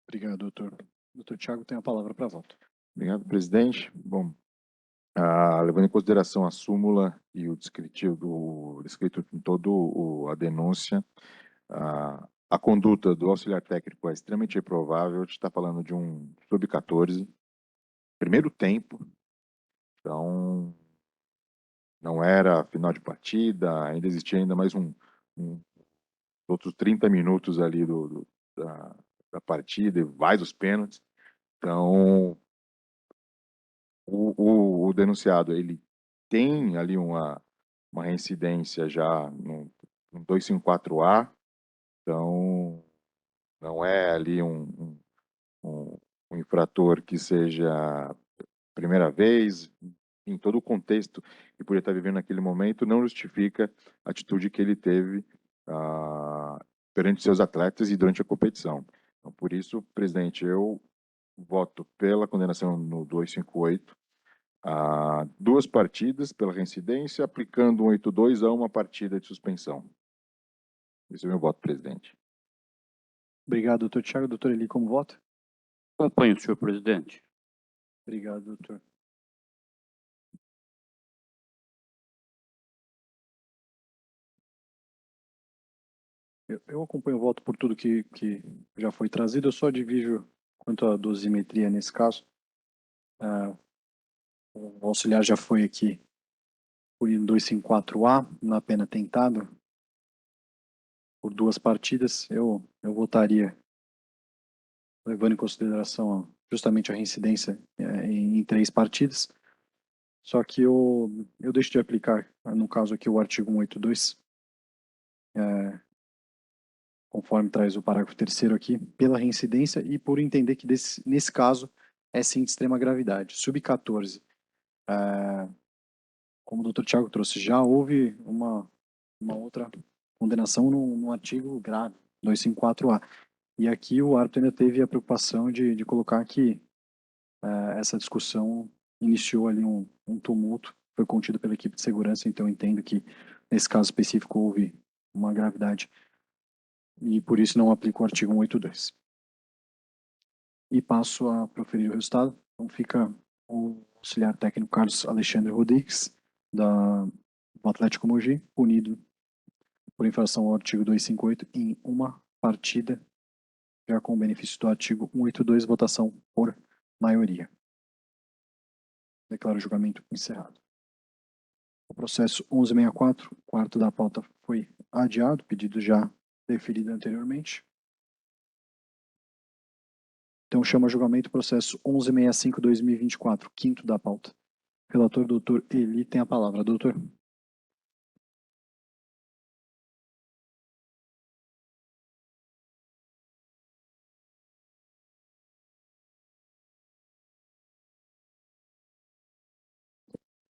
Obrigado, doutor. Doutor Tiago tem a palavra para voto. Obrigado, presidente. Bom, Levando em consideração a súmula e o descrito em a denúncia, a conduta do auxiliar técnico é extremamente reprovável. A gente está falando de um sub-14, primeiro tempo, então não era final de partida, ainda existia ainda mais outros 30 minutos ali da partida e vai dos pênaltis. Então, o denunciado, ele tem ali uma reincidência já no 254A, então não é ali um infrator que seja primeira vez, em todo o contexto que poderia estar vivendo naquele momento, não justifica a atitude que ele teve perante seus atletas e durante a competição. Então, por isso, presidente, eu voto pela condenação no 258, a 2 partidas pela reincidência, aplicando 182 a 1 partida de suspensão. Esse é o meu voto, presidente. Obrigado, doutor Tiago. Doutor Eli, como vota? Acompanho, senhor presidente. Obrigado, doutor. Eu acompanho o voto por tudo que já foi trazido. Eu só divido quanto à dosimetria nesse caso. O auxiliar já foi aqui punido 254A na pena tentada por 2 partidas. Eu votaria, levando em consideração justamente a reincidência em 3 partidas. Só que eu deixo de aplicar, no caso aqui, o artigo 182, conforme traz o parágrafo 3º aqui, pela reincidência e por entender que nesse caso é sim de extrema gravidade. Sub-14, como o doutor Tiago trouxe, já houve uma outra condenação no artigo grave, 254A. E aqui o árbitro ainda teve a preocupação de colocar que essa discussão iniciou ali um tumulto, foi contido pela equipe de segurança, então eu entendo que nesse caso específico houve uma gravidade e por isso não aplico o artigo 182. E passo a proferir o resultado. Então fica o auxiliar técnico Carlos Alexandre Rodrigues, do Atlético Mogi, punido por infração ao artigo 258 em 1 partida, já com o benefício do artigo 182, votação por maioria. Declaro o julgamento encerrado. O processo 1164, quarto da pauta, foi adiado, pedido já deferido anteriormente. Então chama a julgamento o processo 1165-2024, quinto da pauta. Relator doutor Eli tem a palavra. Doutor.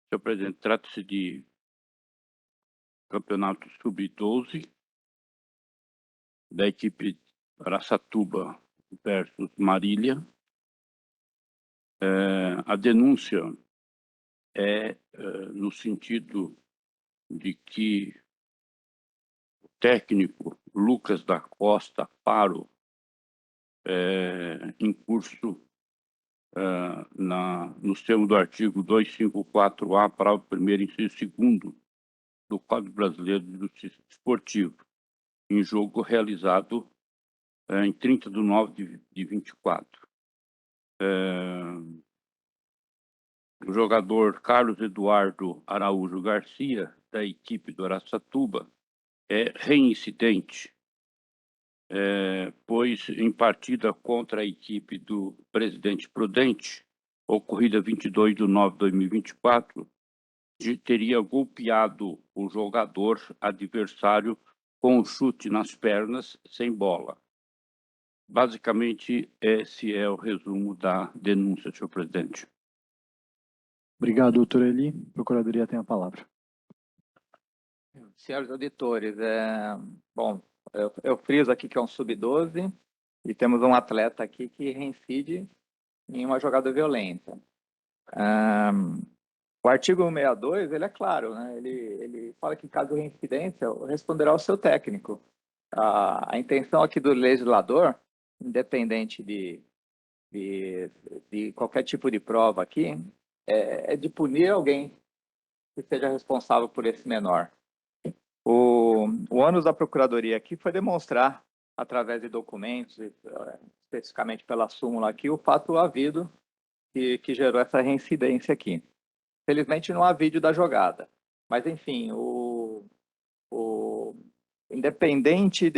Senhor presidente, trata-se de campeonato sub-12 da equipe Araçatuba versus Marília. A denúncia é no sentido de que o técnico Lucas da Costa Faro, em curso nos termos do artigo 254A, parágrafo 1º, inciso 2º do Código Brasileiro de Justiça Desportiva, em jogo realizado em 30/9 de 24. O jogador Carlos Eduardo Araújo Garcia, da equipe do Araçatuba, é reincidente, pois em partida contra a equipe do Presidente Prudente, ocorrida 22/9/2024, teria golpeado o jogador adversário com um chute nas pernas sem bola. Basicamente, esse é o resumo da denúncia, senhor presidente. Obrigado, doutor Eli. Procuradoria tem a palavra. Senhores auditores, bom, eu friso aqui que é um sub-12 e temos um atleta aqui que reincide em uma jogada violenta. O artigo 162, ele é claro, né? Ele fala que, caso de reincidência, responderá ao seu técnico. A intenção aqui do legislador, independente de qualquer tipo de prova aqui, é de punir alguém que seja responsável por esse menor. O ônus da Procuradoria aqui foi demonstrar, através de documentos, especificamente pela súmula aqui, o fato havido que gerou essa reincidência aqui. Felizmente não há vídeo da jogada, mas enfim, independente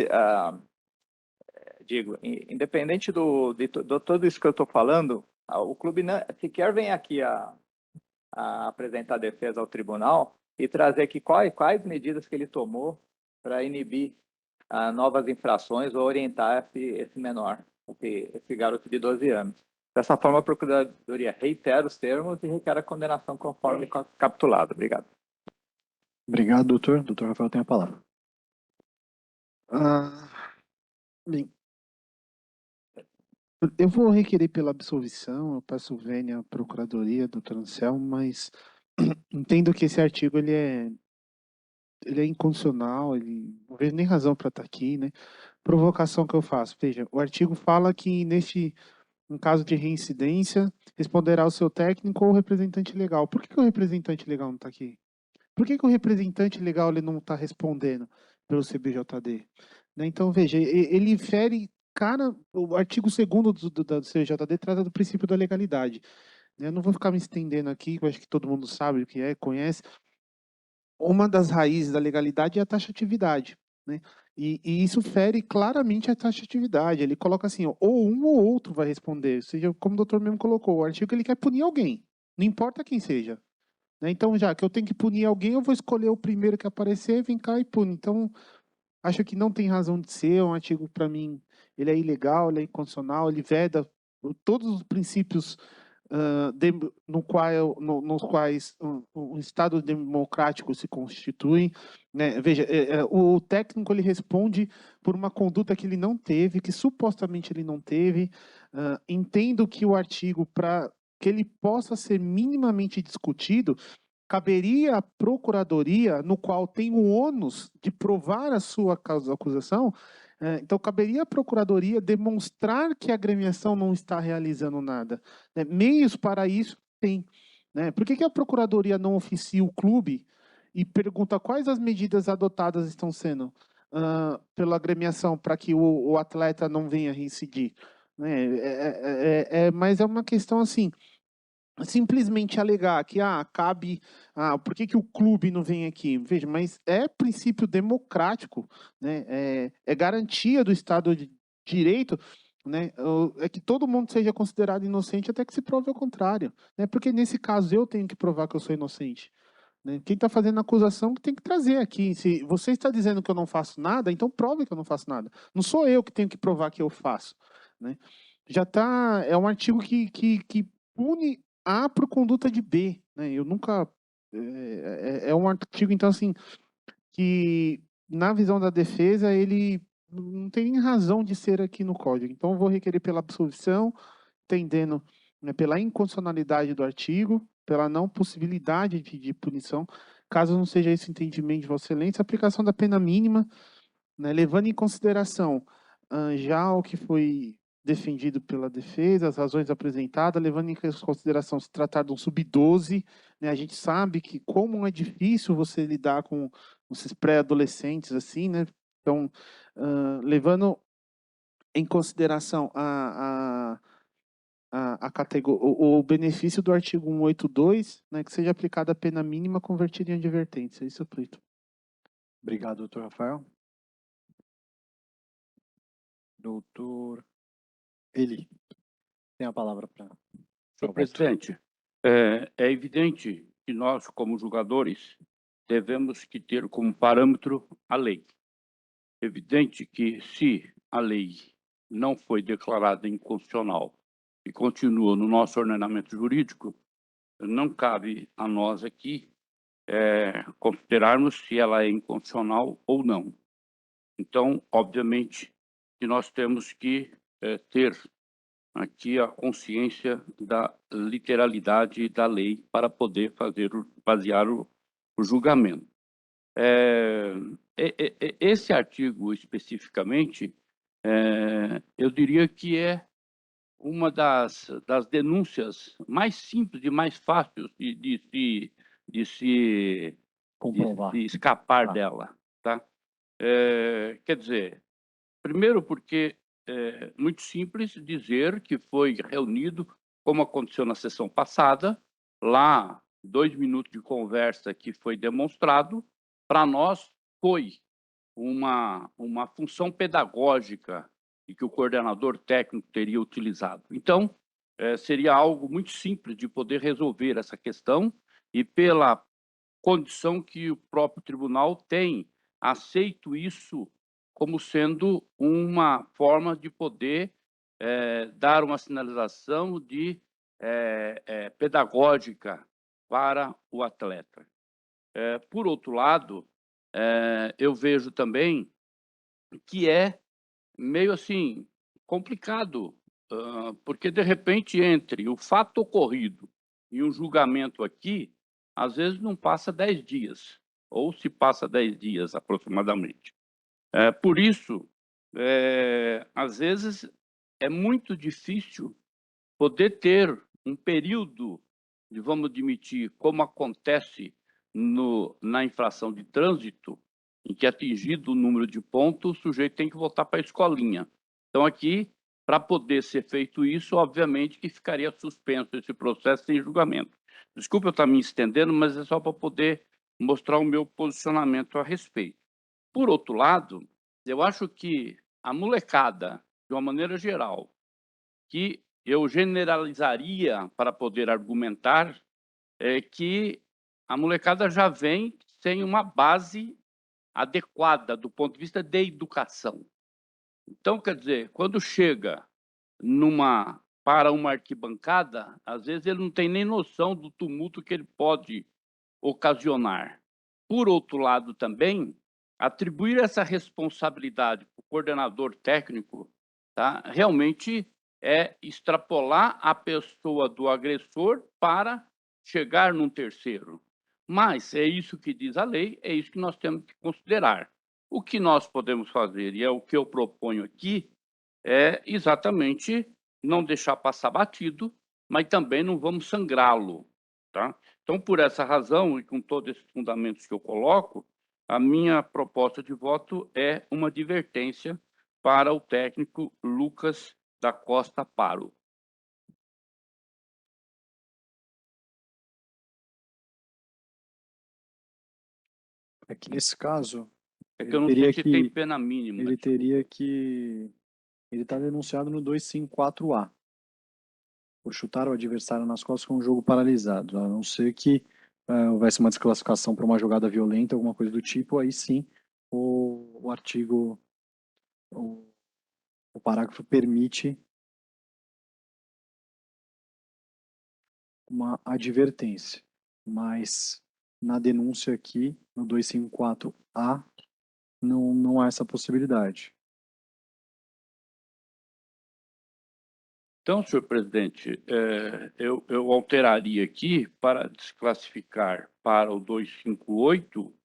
independente de tudo isso que eu estou falando, o clube sequer vem aqui a apresentar defesa ao tribunal e trazer aqui quais medidas que ele tomou para inibir novas infrações ou orientar esse menor, esse garoto de 12 anos. Dessa forma, a Procuradoria reitera os termos e requer a condenação conforme capitulado. Obrigado. Obrigado, doutor. Doutor Rafael tem a palavra. Bem, eu vou requerer pela absolvição, eu peço vênia à Procuradoria, doutor Anselmo, mas entendo que esse artigo ele é inconstitucional, não vejo nem razão para estar aqui, né? Provocação que eu faço, veja, o artigo fala que em caso de reincidência, responderá o seu técnico ou o representante legal. Por que o representante legal não está aqui? Por que o representante legal ele não está respondendo pelo CBJD? Né? Então, veja, ele fere, o artigo 2º do CBJD trata do princípio da legalidade. Eu não vou ficar me estendendo aqui, eu acho que todo mundo sabe o que é, conhece. Uma das raízes da legalidade é a taxatividade, né? E isso fere claramente a taxatividade. Ele coloca assim, ó, ou um ou outro vai responder. Ou seja, como o doutor mesmo colocou, o artigo ele quer punir alguém, não importa quem seja. Né? Então, já que eu tenho que punir alguém, eu vou escolher o primeiro que aparecer, vem cá e pune. Então, acho que não tem razão de ser. Um artigo, para mim, ele é ilegal, ele é inconstitucional, ele veda todos os princípios nos quais o Estado democrático se constitui. Né? Veja, o técnico ele responde por uma conduta que ele não teve, que supostamente ele não teve. Entendo que o artigo, para que ele possa ser minimamente discutido, caberia à Procuradoria, no qual tem o ônus de provar a sua acusação, então caberia à Procuradoria demonstrar que a agremiação não está realizando nada. Né? Meios para isso tem. Né? Por que a Procuradoria não oficia o clube e pergunta quais as medidas adotadas estão sendo pela agremiação para que o atleta não venha reincidir? Né? Mas é uma questão assim, simplesmente alegar que cabe, por que o clube não vem aqui? Veja, mas é princípio democrático, né? É garantia do Estado de Direito, né? É que todo mundo seja considerado inocente até que se prove o contrário, né? Porque nesse caso eu tenho que provar que eu sou inocente. Né? Quem está fazendo a acusação tem que trazer aqui. Se você está dizendo que eu não faço nada, então prove que eu não faço nada. Não sou eu que tenho que provar que eu faço. Né? É um artigo que pune A por conduta de B. Né? Eu nunca. É um artigo, então, assim, que na visão da defesa ele não tem nem razão de ser aqui no código. Então, eu vou requerer pela absolvição, entendendo, né, pela inconstitucionalidade do artigo, pela não possibilidade de punição, caso não seja esse entendimento de Vossa Excelência, a aplicação da pena mínima, né, levando em consideração já o que foi defendido pela defesa, as razões apresentadas, levando em consideração se tratar de um sub-12, né, a gente sabe que como é difícil você lidar com esses pré-adolescentes assim, né, então, levando em consideração o benefício do artigo 182, né, que seja aplicada a pena mínima convertida em advertência. Isso é pleito. Obrigado, doutor Rafael. Doutor Eli, tem a palavra para... Senhor presidente, é evidente que nós, como julgadores, devemos que ter como parâmetro a lei. Evidente que, se a lei não foi declarada inconstitucional e continua no nosso ordenamento jurídico, não cabe a nós aqui considerarmos se ela é inconstitucional ou não. Então, obviamente, que nós temos que ter aqui a consciência da literalidade da lei para poder basear o julgamento. Esse artigo especificamente, eu diria que é uma das denúncias mais simples e mais fáceis de se Comprovar. de escapar Tá. dela, tá? Quer dizer, primeiro porque é muito simples dizer que foi reunido, como aconteceu na sessão passada, lá 2 minutos de conversa que foi demonstrado, para nós foi uma função pedagógica e que o coordenador técnico teria utilizado. Então, seria algo muito simples de poder resolver essa questão e pela condição que o próprio tribunal tem aceito isso como sendo uma forma de poder dar uma sinalização de pedagógica para o atleta. Por outro lado, eu vejo também que é meio assim complicado, porque de repente entre o fato ocorrido e um julgamento aqui, às vezes não passa 10 dias, ou se passa 10 dias aproximadamente. Por isso, às vezes é muito difícil poder ter um período de, vamos admitir, como acontece na infração de trânsito, em que atingido o número de pontos, o sujeito tem que voltar para a escolinha. Então, aqui, para poder ser feito isso, obviamente que ficaria suspenso esse processo sem julgamento. Desculpe eu estar me estendendo, mas é só para poder mostrar o meu posicionamento a respeito. Por outro lado, eu acho que a molecada, de uma maneira geral, que eu generalizaria para poder argumentar, é que a molecada já vem sem uma base adequada do ponto de vista de educação. Então, quer dizer, quando chega para uma arquibancada, às vezes ele não tem nem noção do tumulto que ele pode ocasionar. Por outro lado, também, atribuir essa responsabilidade para o coordenador técnico, tá, realmente é extrapolar a pessoa do agressor para chegar num terceiro. Mas é isso que diz a lei, é isso que nós temos que considerar. O que nós podemos fazer, e é o que eu proponho aqui, é exatamente não deixar passar batido, mas também não vamos sangrá-lo, tá? Então, por essa razão, e com todos esses fundamentos que eu coloco, a minha proposta de voto é uma advertência para o técnico Lucas da Costa Paro. É que nesse caso, É que eu não teria sei se tem que- pena mínima. ele teria que... Ele está denunciado no 254A, por chutar o adversário nas costas com um jogo paralisado, a não ser que houvesse uma desclassificação para uma jogada violenta, alguma coisa do tipo, aí sim o artigo, o parágrafo permite uma advertência, mas na denúncia aqui, no 254A, não há essa possibilidade. Então, senhor presidente, eu alteraria aqui para desclassificar para o 258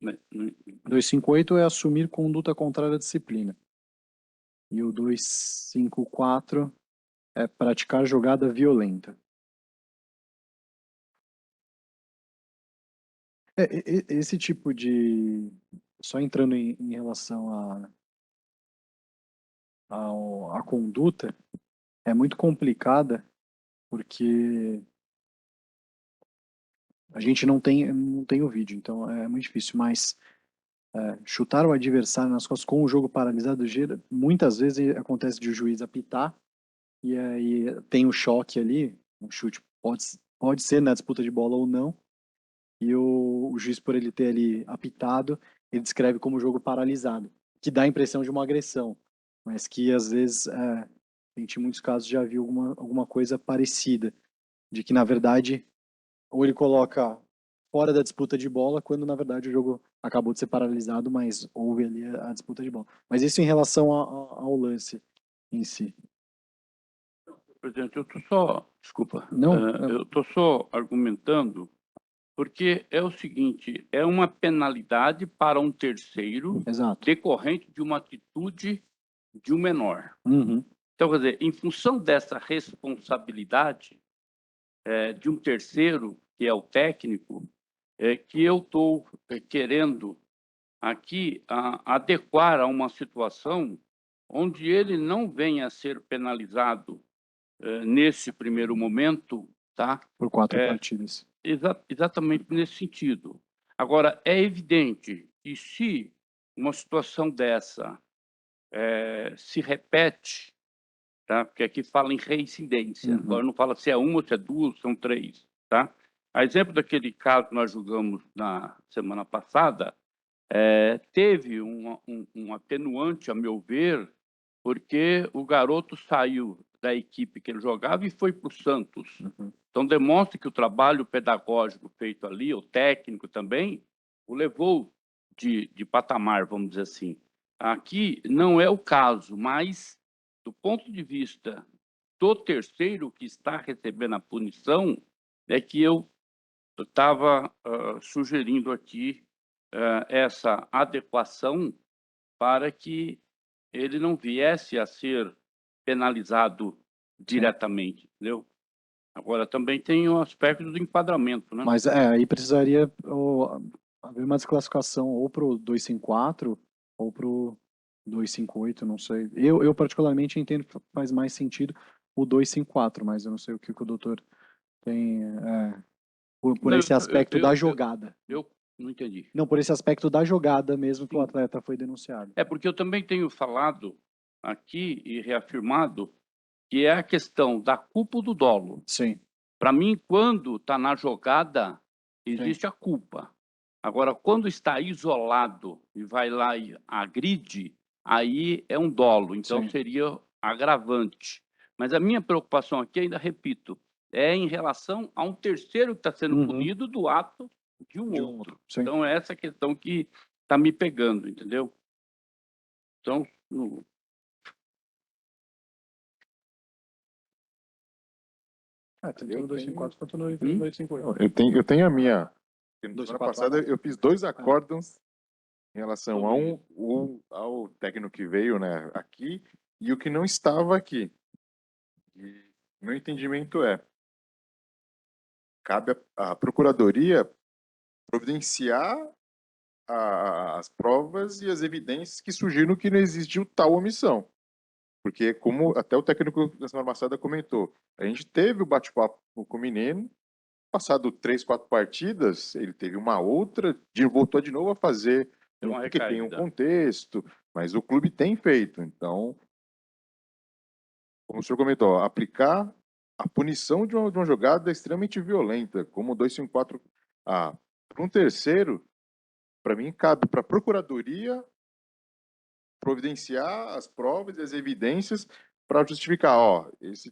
né, 258 é assumir conduta contrária à disciplina. E o 254 é praticar jogada violenta. Esse tipo de... Só entrando em relação à conduta, é muito complicada, porque a gente não tem o vídeo, então é muito difícil, mas chutar o adversário nas costas com o jogo paralisado, muitas vezes acontece de o juiz apitar, e aí tem o choque ali, um chute pode ser na disputa de bola ou não, e o juiz, por ele ter ali apitado, ele descreve como jogo paralisado, que dá a impressão de uma agressão, mas que às vezes, a gente em muitos casos já viu alguma coisa parecida, de que na verdade, ou ele coloca fora da disputa de bola, quando na verdade o jogo acabou de ser paralisado, mas houve ali a disputa de bola. Mas isso em relação ao lance em si. presidente, eu estou só, desculpa, Não, eu estou só argumentando Porque é o seguinte, é uma penalidade para um terceiro Exato. decorrente de uma atitude de um menor. Uhum. Então, quer dizer, em função dessa responsabilidade de um terceiro, que é o técnico, que eu estou querendo aqui adequar a uma situação onde ele não venha a ser penalizado nesse primeiro momento, tá? Por 4 É, partidas. Exatamente nesse sentido. Agora, é evidente que se uma situação dessa se repete, tá? Porque aqui fala em reincidência, Uhum. agora não fala se é uma, se é duas, são três, tá? A exemplo daquele caso que nós julgamos na semana passada, teve um atenuante, a meu ver, porque o garoto saiu da equipe que ele jogava e foi para o Santos. Uhum. Então, demonstra que o trabalho pedagógico feito ali, o técnico também, o levou de patamar, vamos dizer assim. Aqui não é o caso, mas, do ponto de vista do terceiro que está recebendo a punição, é que eu estava sugerindo aqui essa adequação para que ele não viesse a ser penalizado diretamente, entendeu? Agora, também tem o aspecto do enquadramento, né? Mas aí precisaria haver uma desclassificação ou pro 254 ou pro 258, não sei. Eu particularmente entendo que faz mais sentido o 254, mas eu não sei o que o doutor tem por Não, esse aspecto da jogada. eu não entendi. Não, por esse aspecto da jogada mesmo que o atleta foi denunciado. Porque eu também tenho falado aqui e reafirmado que é a questão da culpa ou do dolo. Sim. Para mim, quando está na jogada, existe a culpa. Agora, quando está isolado e vai lá e agride, aí é um dolo, então Sim. seria agravante. Mas a minha preocupação aqui, ainda repito, é em relação a um terceiro que está sendo punido do ato de um outro. Sim. Então, é essa questão que está me pegando, entendeu? Então, Tanto no 254 quanto no 258. Eu tenho a minha. Na 254 semana passada eu fiz 2 acórdãos em relação ao técnico que veio, né, aqui e o que não estava aqui. E meu entendimento cabe à procuradoria providenciar as provas e as evidências que surgiram que não existiu tal omissão. Porque, como até o técnico da semana passada comentou, a gente teve o bate-papo com o menino, passado 3, 4 partidas, ele teve uma outra, voltou de novo a fazer, porque tem um contexto, mas o clube tem feito. Então, como o senhor comentou, aplicar a punição de uma jogada extremamente violenta, como o 254 para um terceiro, para mim, cabe para a procuradoria providenciar as provas e as evidências para justificar, esse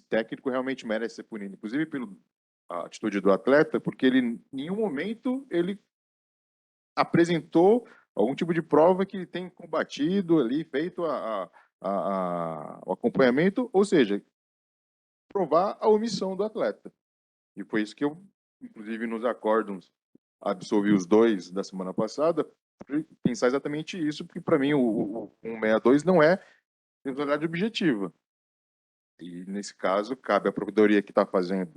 técnico realmente merece ser punido, inclusive pela atitude do atleta, porque ele em nenhum momento ele apresentou algum tipo de prova que ele tem combatido ali, feito o acompanhamento, ou seja, provar a omissão do atleta. E foi isso que eu, inclusive nos acórdãos, absolvi os 2 da semana passada, pensar exatamente isso, porque para mim o 162 não é responsabilidade objetiva. E nesse caso, cabe à procuradoria que está fazendo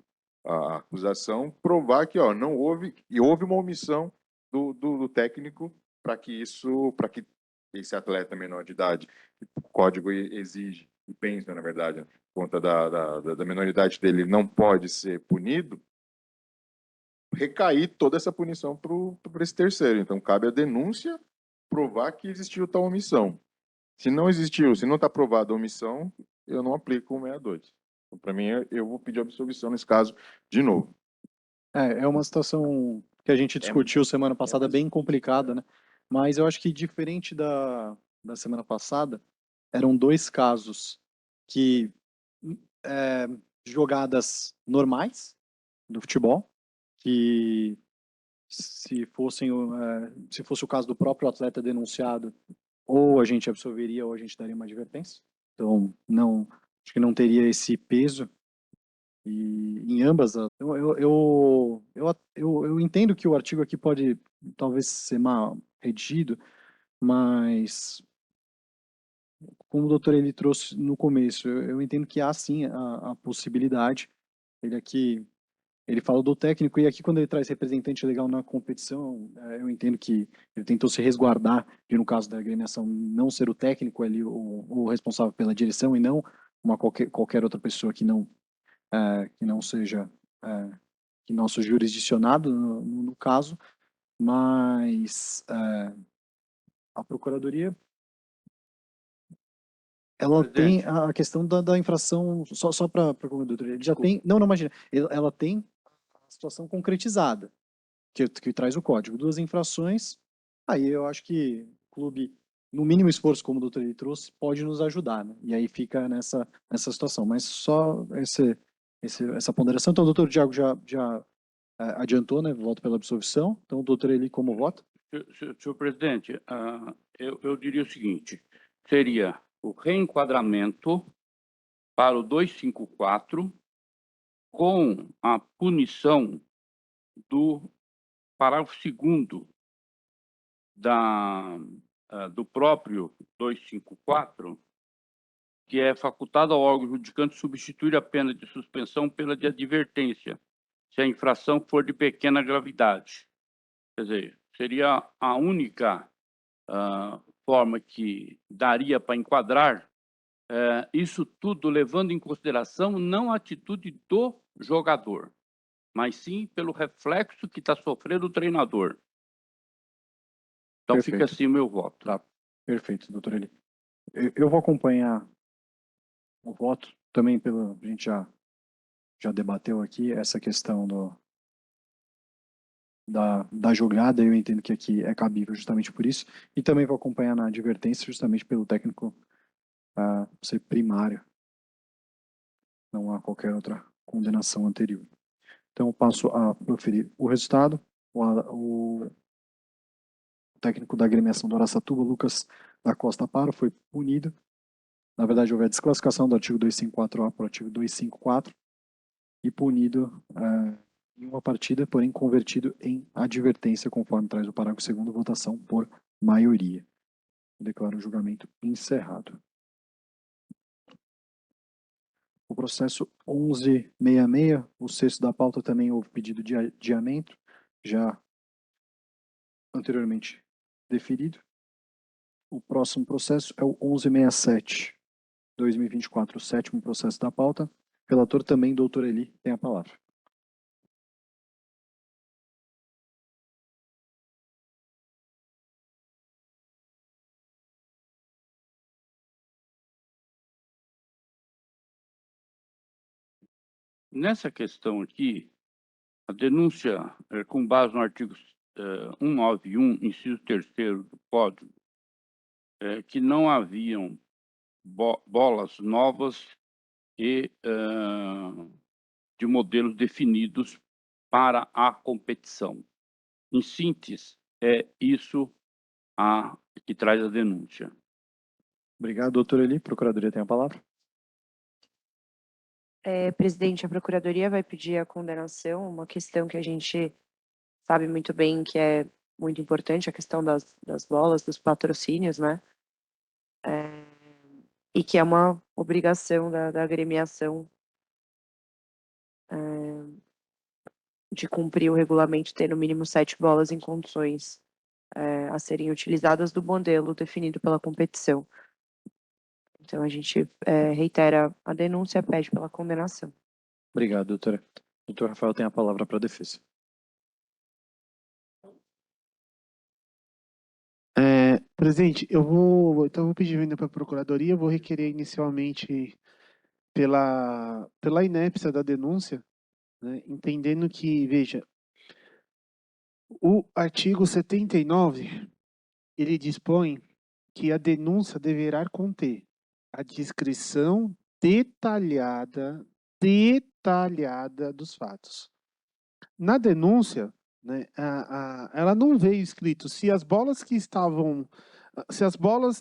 a acusação provar que não houve, e houve uma omissão do técnico para que esse atleta menor de idade, o código exige, e pensa, na verdade, por conta da menoridade dele, não pode ser punido, recair toda essa punição para esse terceiro. Então, cabe a denúncia provar que existiu tal omissão. Se não existiu, se não está provada a omissão, eu não aplico o 162. Então, para mim, eu vou pedir absolvição nesse caso de novo. É uma situação que a gente discutiu semana passada bem complicada, né? Mas eu acho que diferente da semana passada, eram 2 casos que jogadas normais do futebol, que se fosse o caso do próprio atleta denunciado, ou a gente absolveria ou a gente daria uma advertência. Então, acho que não teria esse peso. E em ambas, eu entendo que o artigo aqui pode talvez ser mal redigido, mas como o doutor ele trouxe no começo, eu entendo que há sim a possibilidade. Ele aqui, ele fala do técnico, e aqui quando ele traz representante legal na competição, eu entendo que ele tentou se resguardar de, no caso da agremiação, não ser o técnico ali, o responsável pela direção, e não qualquer outra pessoa que não seja que nosso jurisdicionado no caso, mas a procuradoria ela tem Presidente. a questão da infração, só para doutor, ele já tem, não, imagina, ela tem a situação concretizada, que traz o código, 2 infrações, aí eu acho que o clube, no mínimo esforço, como o doutor ele trouxe, pode nos ajudar, né? E aí fica nessa situação, mas só essa ponderação. Então o doutor Thiago já adiantou, né, voto pela absolvição, então o doutor Eli como vota? Senhor presidente, eu diria o seguinte, seria o reenquadramento para o 254 com a punição do parágrafo 2º do próprio 254, que é facultado ao órgão judicante substituir a pena de suspensão pela de advertência, se a infração for de pequena gravidade. Quer dizer, seria a única forma que daria para enquadrar isso tudo, levando em consideração não a atitude do jogador, mas sim pelo reflexo que está sofrendo o treinador. Então, Perfeito. fica assim o meu voto. Tá, perfeito, doutor Eli. Eu vou acompanhar o voto, também a gente já debateu aqui essa questão da jogada, eu entendo que aqui é cabível justamente por isso, e também vou acompanhar na advertência justamente pelo técnico ser primário, não há qualquer outra condenação anterior. Então eu passo a proferir o resultado. O técnico da agremiação do Araçatuba, Lucas da Costa Aparo, foi punido. Na verdade, houve a desclassificação do artigo 254A para o artigo 254 e punido em uma partida, porém convertido em advertência, conforme traz o parágrafo 2º, votação por maioria. Declaro o julgamento encerrado. O processo 1166, o 6º da pauta, também houve pedido de adiamento, já anteriormente deferido. O próximo processo é o 1167, 2024, o 7º processo da pauta. Relator também, doutor Eli, tem a palavra. Nessa questão aqui, a denúncia, com base no artigo 191, inciso 3º do Código, que não haviam bolas novas e de modelos definidos para a competição. Em síntese, é isso que traz a denúncia. Obrigado, doutor Eli. Procuradoria tem a palavra. Presidente, a Procuradoria vai pedir a condenação, uma questão que a gente sabe muito bem que é muito importante, a questão das bolas, dos patrocínios, né? E que é uma obrigação da agremiação de cumprir o regulamento, ter no mínimo 7 bolas em condições a serem utilizadas do modelo definido pela competição. Então, a gente reitera a denúncia e pede pela condenação. Obrigado, doutora. Doutor Rafael tem a palavra para a defesa. Presidente, então eu vou pedir vinda para a Procuradoria, vou requerer inicialmente pela inépcia da denúncia, né, entendendo que, veja, o artigo 79, ele dispõe que a denúncia deverá conter a descrição detalhada dos fatos. Na denúncia, né, ela não veio escrito se as bolas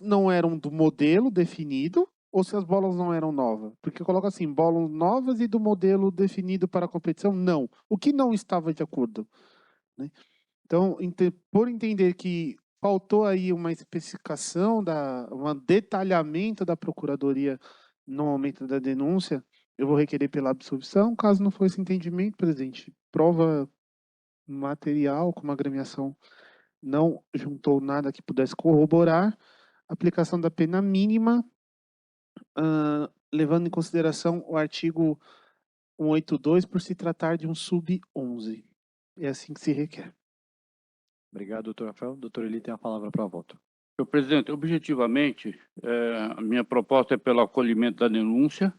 não eram do modelo definido ou se as bolas não eram novas. Porque coloca assim, bolas novas e do modelo definido para a competição, não. O que não estava de acordo, né? Então, por entender que faltou aí uma especificação, um detalhamento da Procuradoria no momento da denúncia, eu vou requerer pela absolvição. Caso não for esse entendimento, presidente, prova material, como a agremiação não juntou nada que pudesse corroborar, aplicação da pena mínima, levando em consideração o artigo 182 por se tratar de um sub-11. É assim que se requer. Obrigado, doutor Rafael. Doutor Eli tem a palavra para voto. Senhor presidente, objetivamente, a minha proposta é pelo acolhimento da denúncia,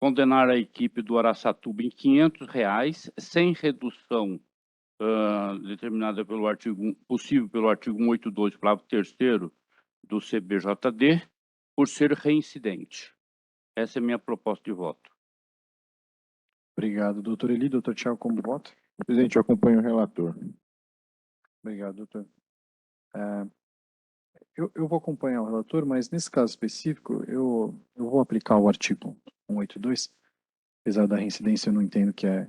condenar a equipe do Araçatuba em R$ 500, sem redução determinada pelo artigo, possível pelo artigo 182, parágrafo 3º do CBJD, por ser reincidente. Essa é a minha proposta de voto. Obrigado, doutor Eli. Doutor Tiago, como voto? Presidente, eu acompanho o relator. Obrigado, doutor. Eu vou acompanhar o relator, mas nesse caso específico, eu vou aplicar o artigo 182, apesar da reincidência, eu não entendo que é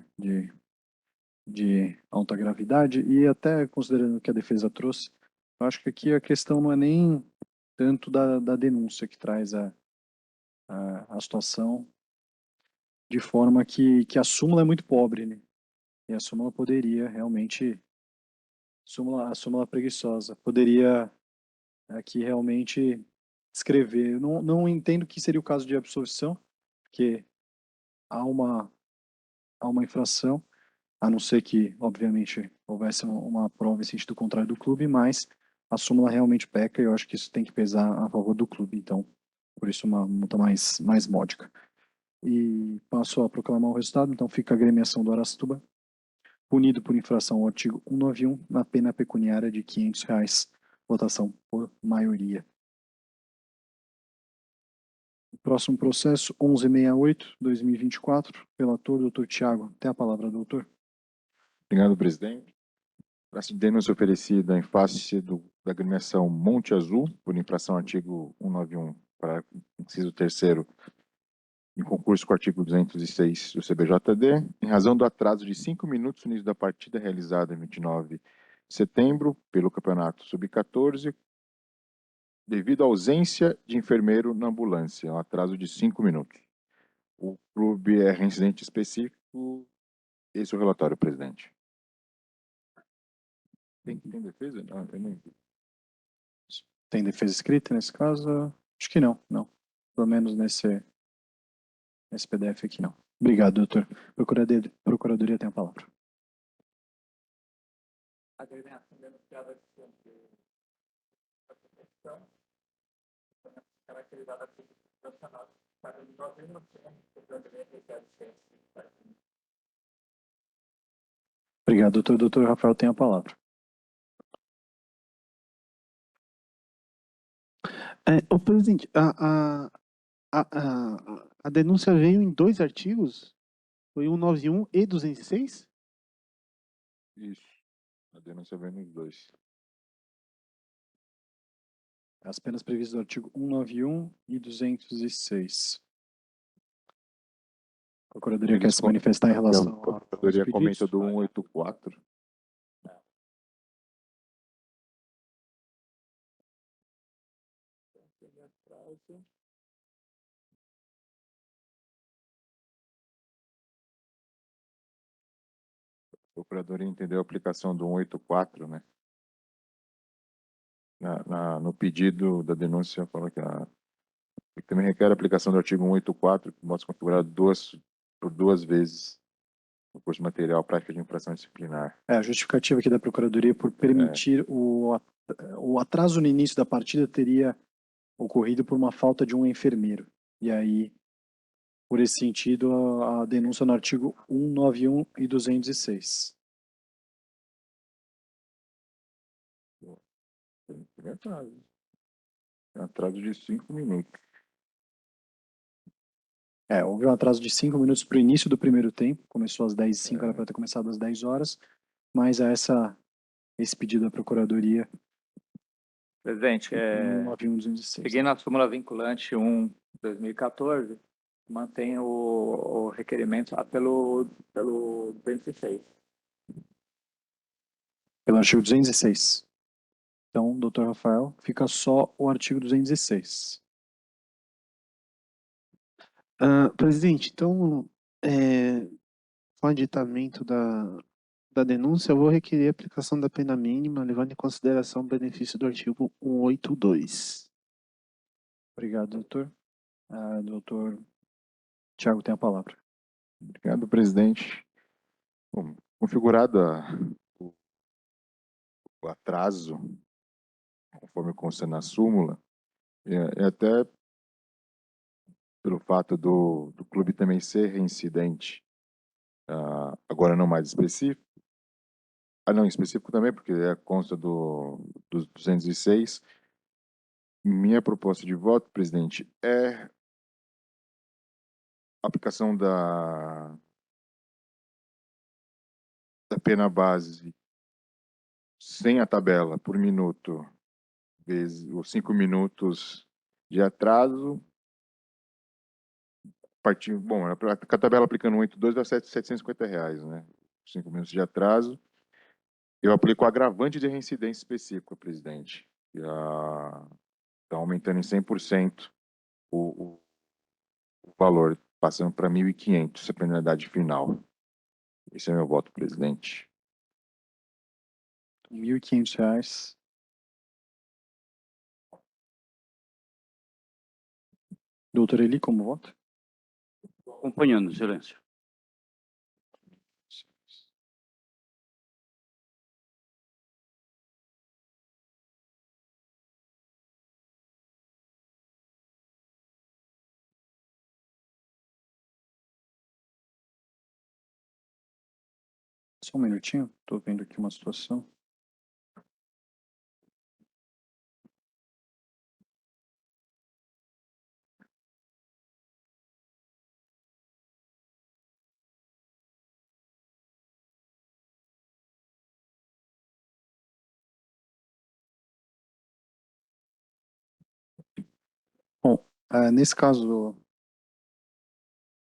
de alta gravidade, e até considerando que a defesa trouxe, eu acho que aqui a questão não é nem tanto da denúncia que traz a situação, de forma que a súmula é muito pobre, né? E a súmula poderia realmente, a súmula preguiçosa, poderia aqui realmente escrever. Eu não entendo que seria o caso de absolvição, porque há uma infração, a não ser que, obviamente, houvesse uma prova em sentido contrário do clube, mas a súmula realmente peca e eu acho que isso tem que pesar a favor do clube, então, por isso uma multa mais módica. E passo a proclamar o resultado, então fica a agremiação do Araçatuba, punido por infração ao artigo 191, na pena pecuniária de R$ 500, votação por maioria. Próximo processo, 1168/2024, relator, doutor Tiago. Tem a palavra, doutor. Obrigado, presidente. A denúncia oferecida em face da agremiação Monte Azul, por infração ao artigo 191, para inciso 3º, em concurso com o artigo 206 do CBJD, em razão do atraso de 5 minutos no início da partida realizada em 29 de setembro pelo Campeonato Sub-14, devido à ausência de enfermeiro na ambulância, um atraso de 5 minutos. O clube é reincidente específico. Esse é o relatório, presidente. Tem defesa? Não, eu não. Tem defesa escrita nesse caso? Acho que não. Pelo menos nesse PDF aqui não. Obrigado, doutor. Procuradoria tem a palavra. A agremiação denunciada caracterizada como sancionada para o governo Obrigado, doutor. Doutor Rafael tem a palavra. Ô, presidente, a denúncia veio em 2 artigos? Foi 191 e 206? Isso. A denúncia vem nos 2. As penas previstas no artigo 191 e 206. A Procuradoria quer se manifestar em relação A Procuradoria comenta do 184. A Procuradoria entendeu a aplicação do 184, né? No pedido da denúncia, fala que também requer a aplicação do artigo 184, que mostra configurado por duas vezes no curso material prática de infração disciplinar. A justificativa aqui da Procuradoria por permitir o atraso no início da partida teria ocorrido por uma falta de um enfermeiro. E aí, por esse sentido, a denúncia no artigo 191 e 206. Tem atraso. Tem atraso de 5 minutos. Houve um atraso de 5 minutos para o início do primeiro tempo, começou às 10h05, era para ter começado às 10 horas, mas esse pedido da Procuradoria, Presidente, 191 e 206. peguei na súmula vinculante 2014, mantém o requerimento pelo 206. Pelo artigo 206. Então, doutor Rafael, fica só o artigo 206. Presidente, então, com o aditamento da denúncia, eu vou requerer a aplicação da pena mínima, levando em consideração o benefício do artigo 182. Obrigado, doutor. Doutor Tiago tem a palavra. Obrigado, presidente. Bom, configurado o atraso, conforme consta na súmula, é até pelo fato do clube também ser reincidente, agora não mais específico. Não, específico também, porque consta dos 206. Minha proposta de voto, presidente, é a aplicação da pena base sem a tabela por minuto, vezes os 5 minutos de atraso. Bom, a tabela aplicando 182 dá R$750, né? 5 minutos de atraso. Eu aplico o agravante de reincidência específica, presidente. Está aumentando em 100% o valor, passando para 1.500 a penalidade final. Esse é meu voto, presidente. R$1.500. Doutor Eli, como vota? Acompanhando, excelência. Só um minutinho, estou vendo aqui uma situação. Bom, nesse caso,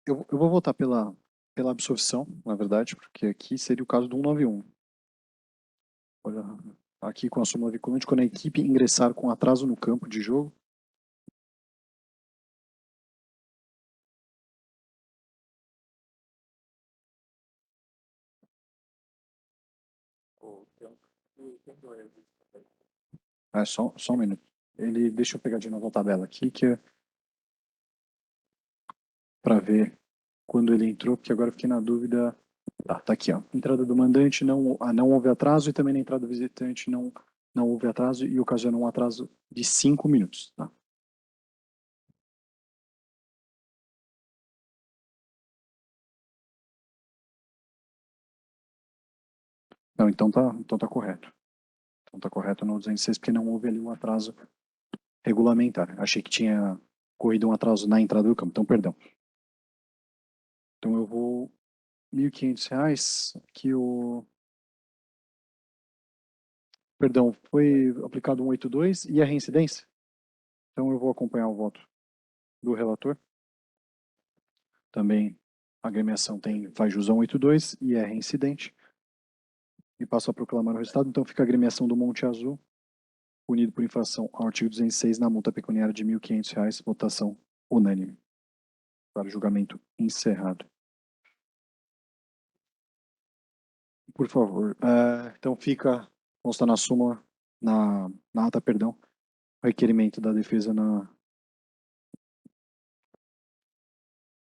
eu vou votar pela absolvição, na verdade, porque aqui seria o caso do 191. Olha, aqui com a súmula vinculante, quando a equipe ingressar com atraso no campo de jogo, só um minuto. Deixa eu pegar de novo a tabela aqui, que é para ver quando ele entrou, porque agora eu fiquei na dúvida. Tá aqui, ó. Entrada do mandante, não houve atraso, e também na entrada do visitante não houve atraso, e ocasionou um atraso de 5 minutos. Tá? Não, então tá correto. Então tá correto no 206, porque não houve ali um atraso regulamentar. Achei que tinha corrido um atraso na entrada do campo, então perdão. Então eu vou R$1.500, que Perdão, foi aplicado 182 e a reincidência? Então eu vou acompanhar o voto do relator. Também a agremiação faz jus a 182 e é reincidente. E passo a proclamar o resultado. Então fica a agremiação do Monte Azul, punido por infração ao artigo 206 na multa pecuniária de R$1.500, votação unânime. Para o julgamento encerrado. Por favor. Então consta na súmula, na ata, perdão, o requerimento da defesa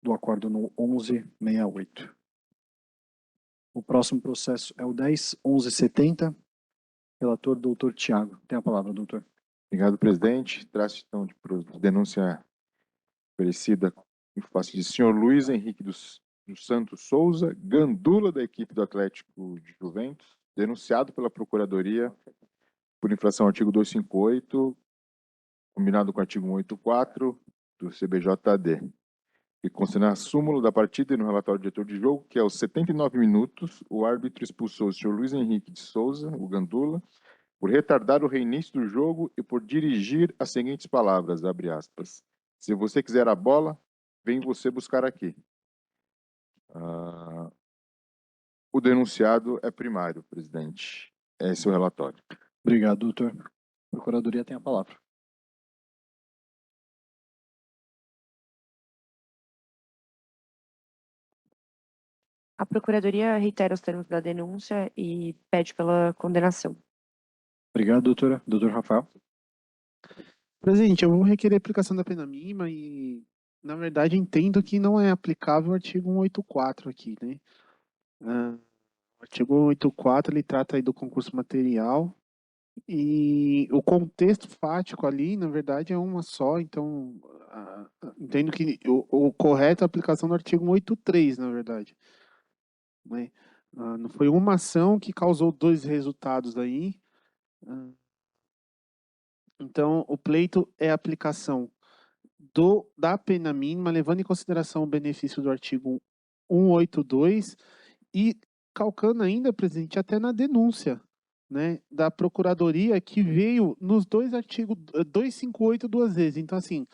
do acordo no 1168. O próximo processo é o 10.1170. Relator, doutor Tiago. Tem a palavra, doutor. Obrigado, presidente. Trata-se então de denúncia oferecida em face de senhor Luiz Henrique dos Santos Souza, gandula da equipe do Atlético de Juventus, denunciado pela Procuradoria por infração ao artigo 258, combinado com o artigo 184 do CBJD. E consta na súmula da partida e no relatório do diretor de jogo que aos 79 minutos o árbitro expulsou o senhor Luiz Henrique de Souza, o gandula, por retardar o reinício do jogo e por dirigir as seguintes palavras, abre aspas, Se você quiser a bola, vem você buscar aqui. O denunciado é primário, presidente. Esse é o relatório. Obrigado, doutor. A Procuradoria tem a palavra. A Procuradoria reitera os termos da denúncia e pede pela condenação. Obrigado, doutora. Doutor Rafael. Presidente, eu vou requerer a aplicação da pena mínima e, na verdade, entendo que não é aplicável o artigo 184 aqui, né? O artigo 184, ele trata aí do concurso material e o contexto fático ali, na verdade, é uma só, então, entendo que o correto é a aplicação do artigo 183, na verdade, né? Não foi uma ação que causou dois resultados aí, então o pleito é a aplicação da pena mínima, levando em consideração o benefício do artigo 182 e calcando ainda, presidente, até na denúncia, né, da Procuradoria que veio nos dois artigos 258 duas vezes. Então, assim,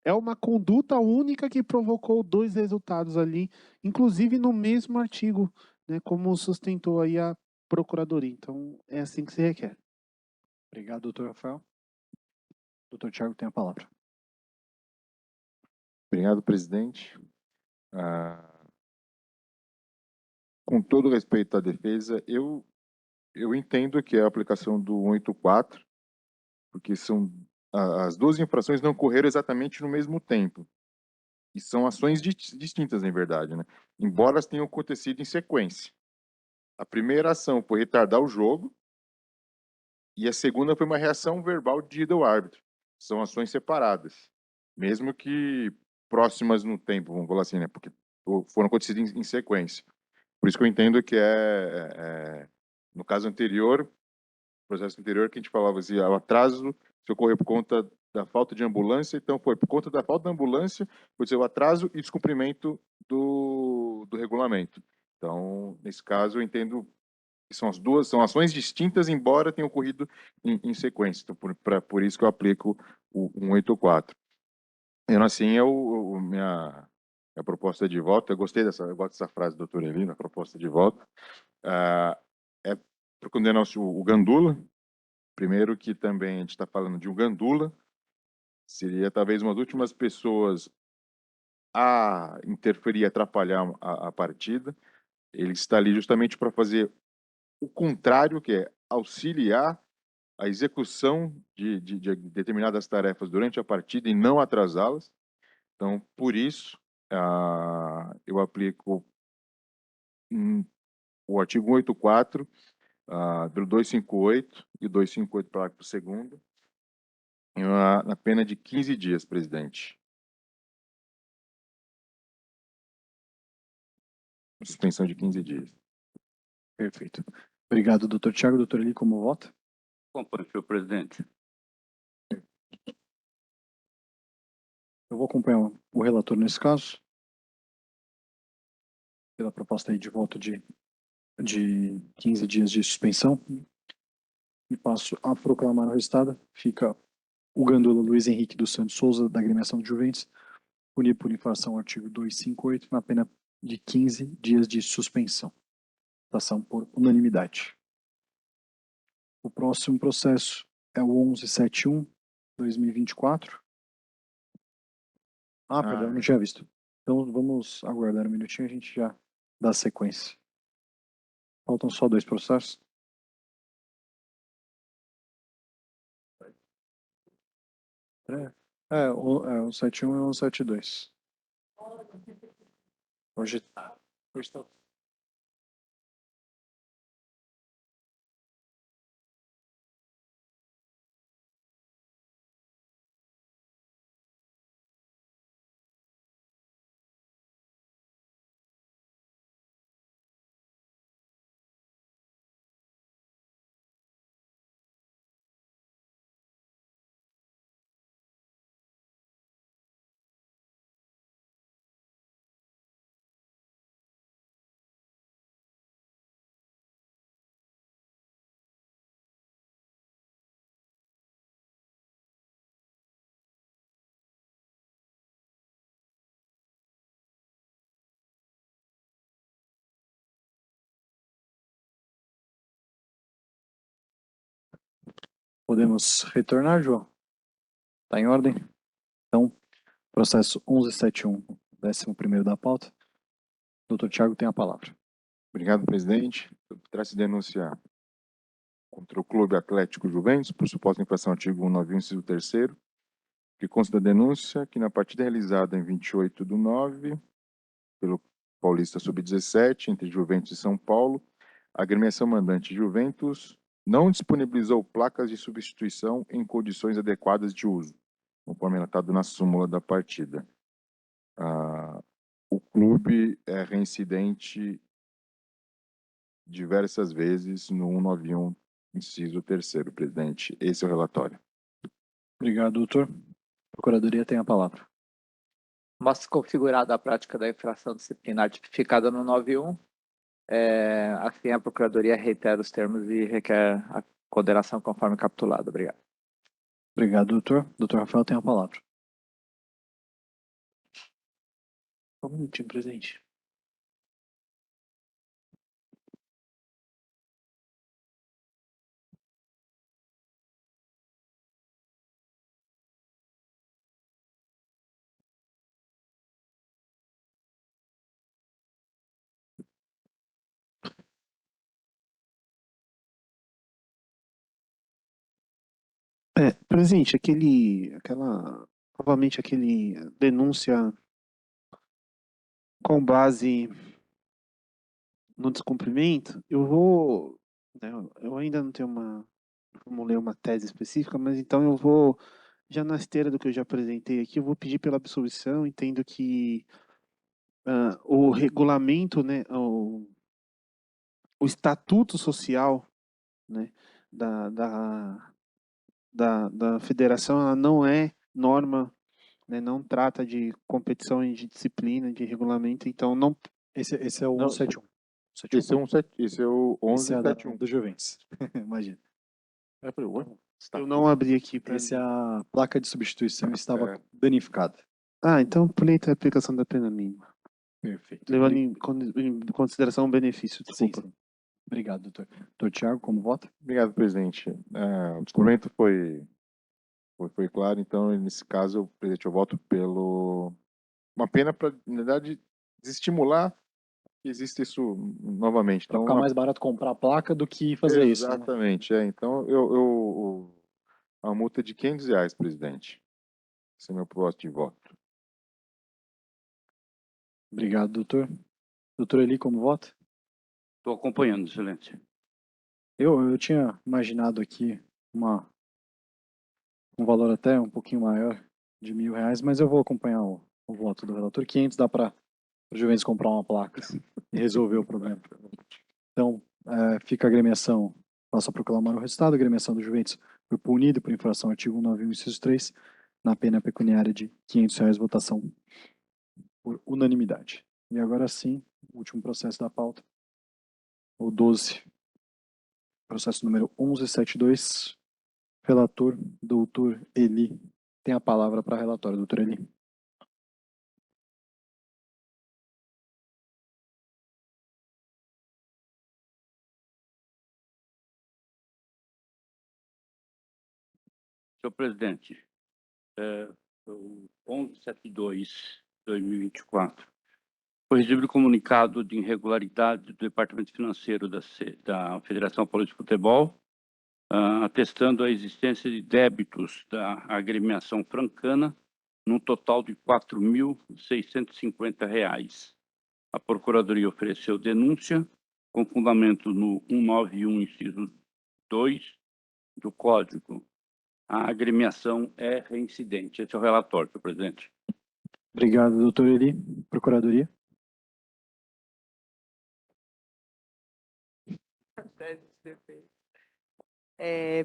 é uma conduta única que provocou dois resultados ali, inclusive no mesmo artigo, né, como sustentou aí a Procuradoria. Então, é assim que se requer. Obrigado, doutor Rafael. Doutor Tiago tem a palavra. Obrigado, presidente. Com todo respeito à defesa, eu entendo que é a aplicação do 184, porque as duas infrações não ocorreram exatamente no mesmo tempo. E são ações distintas, em verdade, né? Embora elas tenham acontecido em sequência. A primeira ação foi retardar o jogo e a segunda foi uma reação verbal dirigida ao árbitro. São ações separadas, mesmo que próximas no tempo, vamos falar assim, né? Porque foram acontecidas em sequência. Por isso que eu entendo que no caso anterior, processo anterior, que a gente falava assim, o atraso se ocorreu por conta da falta de ambulância, então foi por conta da falta da ambulância, pode ser o atraso e descumprimento do regulamento. Então, nesse caso, eu entendo que são as duas, são ações distintas, embora tenham ocorrido em sequência. Então, por isso que eu aplico o 184. E assim, minha proposta de voto, eu gosto dessa frase do doutor Elino, a proposta de voto, é para condenar o Gandula. Primeiro que também a gente está falando de um Gandula, seria talvez uma das últimas pessoas a interferir, atrapalhar a partida. Ele está ali justamente para fazer o contrário, que é auxiliar a execução de determinadas tarefas durante a partida e não atrasá-las. Então, por isso, eu aplico o artigo 184, do 258 e 258, parágrafo 2º, na pena de 15 dias, presidente. Suspensão de 15 dias. Perfeito. Obrigado, doutor Tiago. Doutor Eli, como vota? Acompanhe, senhor presidente. Eu vou acompanhar o relator nesse caso, pela proposta aí de voto de 15 dias de suspensão. E passo a proclamar o resultado. Fica o Gandula Luiz Henrique dos Santos Souza, da agremiação de Juventus, punido por infração ao artigo 258, na pena de 15 dias de suspensão. Votação por unanimidade. O próximo processo é o 1171/2024. Perdão, não tinha visto. Então vamos aguardar um minutinho, a gente já dá sequência. Faltam só dois processos. O 71 e o 172. Hoje está. Podemos retornar, João? Está em ordem? Então, processo 1171, 11º da pauta. Doutor Tiago tem a palavra. Obrigado, presidente. Trata-se de denúncia contra o Clube Atlético Juventus por suposta infração ao artigo 191, inciso 3º, que consta da denúncia que na partida realizada em 28/9, pelo Paulista Sub-17, entre Juventus e São Paulo, a agremiação mandante Juventus não disponibilizou placas de substituição em condições adequadas de uso, conforme relatado na súmula da partida. O clube é reincidente diversas vezes no 191, inciso 3º, presidente. Esse é o relatório. Obrigado, doutor. A Procuradoria tem a palavra. Mostra configurada a prática da infração disciplinar tipificada no 91. Assim, a Procuradoria reitera os termos e requer a condenação conforme capitulado. Obrigado. Obrigado, doutor. Doutor Rafael tem a palavra. Só um minutinho, presidente. Presidente, novamente aquele denúncia com base no descumprimento, né, eu ainda não tenho formulei uma tese específica, mas então eu vou, já na esteira do que eu já apresentei aqui, eu vou pedir pela absolvição, entendo que o regulamento, né, o estatuto social, né, da federação, ela não é norma, né, não trata de competição e de disciplina, de regulamento, então não... Esse é o Não, 171. Esse é o Esse é a da, 1171. do Juventus. Imagina. Eu não abri aqui para... Esse é a placa de substituição estava É. danificada. Então pleito é a aplicação da pena mínima, Perfeito. levando em consideração o benefício, Sim, desculpa. sim. Obrigado, doutor. Doutor Tiago, como vota? Obrigado, presidente. O descumprimento foi claro, então, nesse caso, presidente, eu voto pelo... Uma pena para, na verdade, desestimular que existe isso novamente. Para Então, ficar mais barato comprar a placa do que fazer isso, né? exatamente, então, a multa é de R$ 500, presidente. Esse é meu propósito de voto. Obrigado, doutor. Doutor Eli, como vota? Estou acompanhando, excelência. Eu tinha imaginado aqui um valor até um pouquinho maior de R$ 1.000, mas eu vou acompanhar o voto do relator. 500 dá para o Juventus comprar uma placa e resolver o problema. Então, fica a agremiação, posso proclamar o resultado. A agremiação do Juventus foi punida por infração ao artigo 191, inciso 3, na pena pecuniária de R$ 500, votação por unanimidade. E agora sim, o último processo da pauta, o 12, processo número 1172, relator, doutor Eli. Tem a palavra para relatório, doutor Eli. Senhor presidente, o 1172/2024, foi recebido comunicado de irregularidade do Departamento Financeiro da Federação Paulista de Futebol, atestando a existência de débitos da agremiação francana, num total de R$ 4.650. A Procuradoria ofereceu denúncia com fundamento no 191, inciso 2 do Código. A agremiação é reincidente. Esse é o relatório, senhor presidente. Obrigado, doutor Eli. Procuradoria.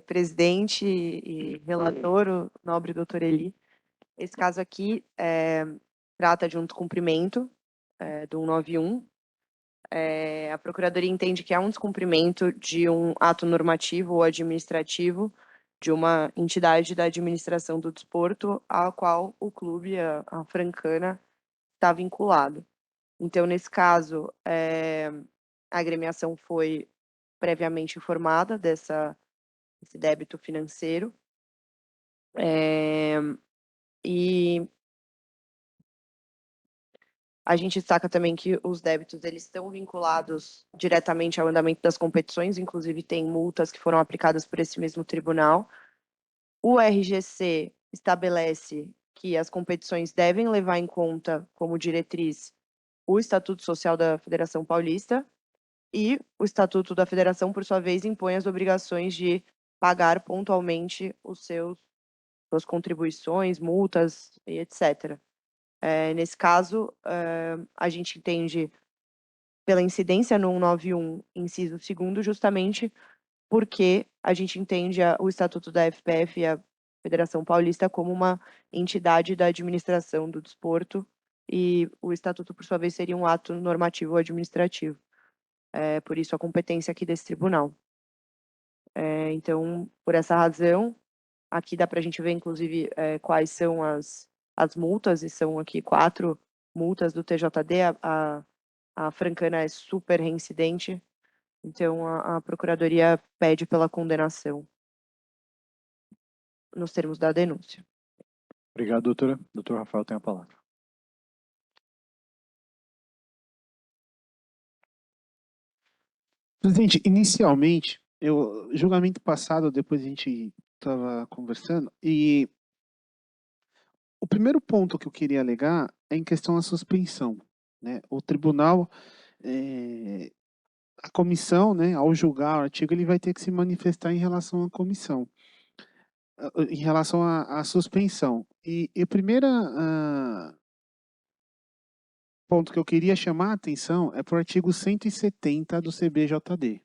Presidente e relator, o nobre doutor Eli. Esse caso aqui trata de um descumprimento do 191. A Procuradoria entende que é um descumprimento de um ato normativo ou administrativo de uma entidade da administração do desporto a qual o clube, a Francana, está vinculado. Então, nesse caso, a agremiação foi previamente informada esse débito financeiro. E a gente destaca também que os débitos eles estão vinculados diretamente ao andamento das competições, inclusive tem multas que foram aplicadas por esse mesmo tribunal. O RGC estabelece que as competições devem levar em conta como diretriz o Estatuto Social da Federação Paulista e o Estatuto da Federação, por sua vez, impõe as obrigações de pagar pontualmente suas contribuições, multas e etc. Nesse caso, a gente entende pela incidência no 191, inciso 2º, justamente porque a gente entende o Estatuto da FPF e a Federação Paulista como uma entidade da administração do desporto e o Estatuto, por sua vez, seria um ato normativo ou administrativo. Por isso, a competência aqui desse tribunal. Então, por essa razão, aqui dá para a gente ver, inclusive, quais são as multas, e são aqui 4 multas do TJD. A francana é super reincidente, então a Procuradoria pede pela condenação nos termos da denúncia. Obrigado, doutora. Doutor Rafael tem a palavra. Presidente, inicialmente, julgamento passado, depois a gente estava conversando, e o primeiro ponto que eu queria alegar é em questão à suspensão, né? O tribunal, a comissão, né, ao julgar o artigo, ele vai ter que se manifestar em relação à comissão, em relação à suspensão. E o primeiro ponto que eu queria chamar a atenção é para o artigo 170 do CBJD.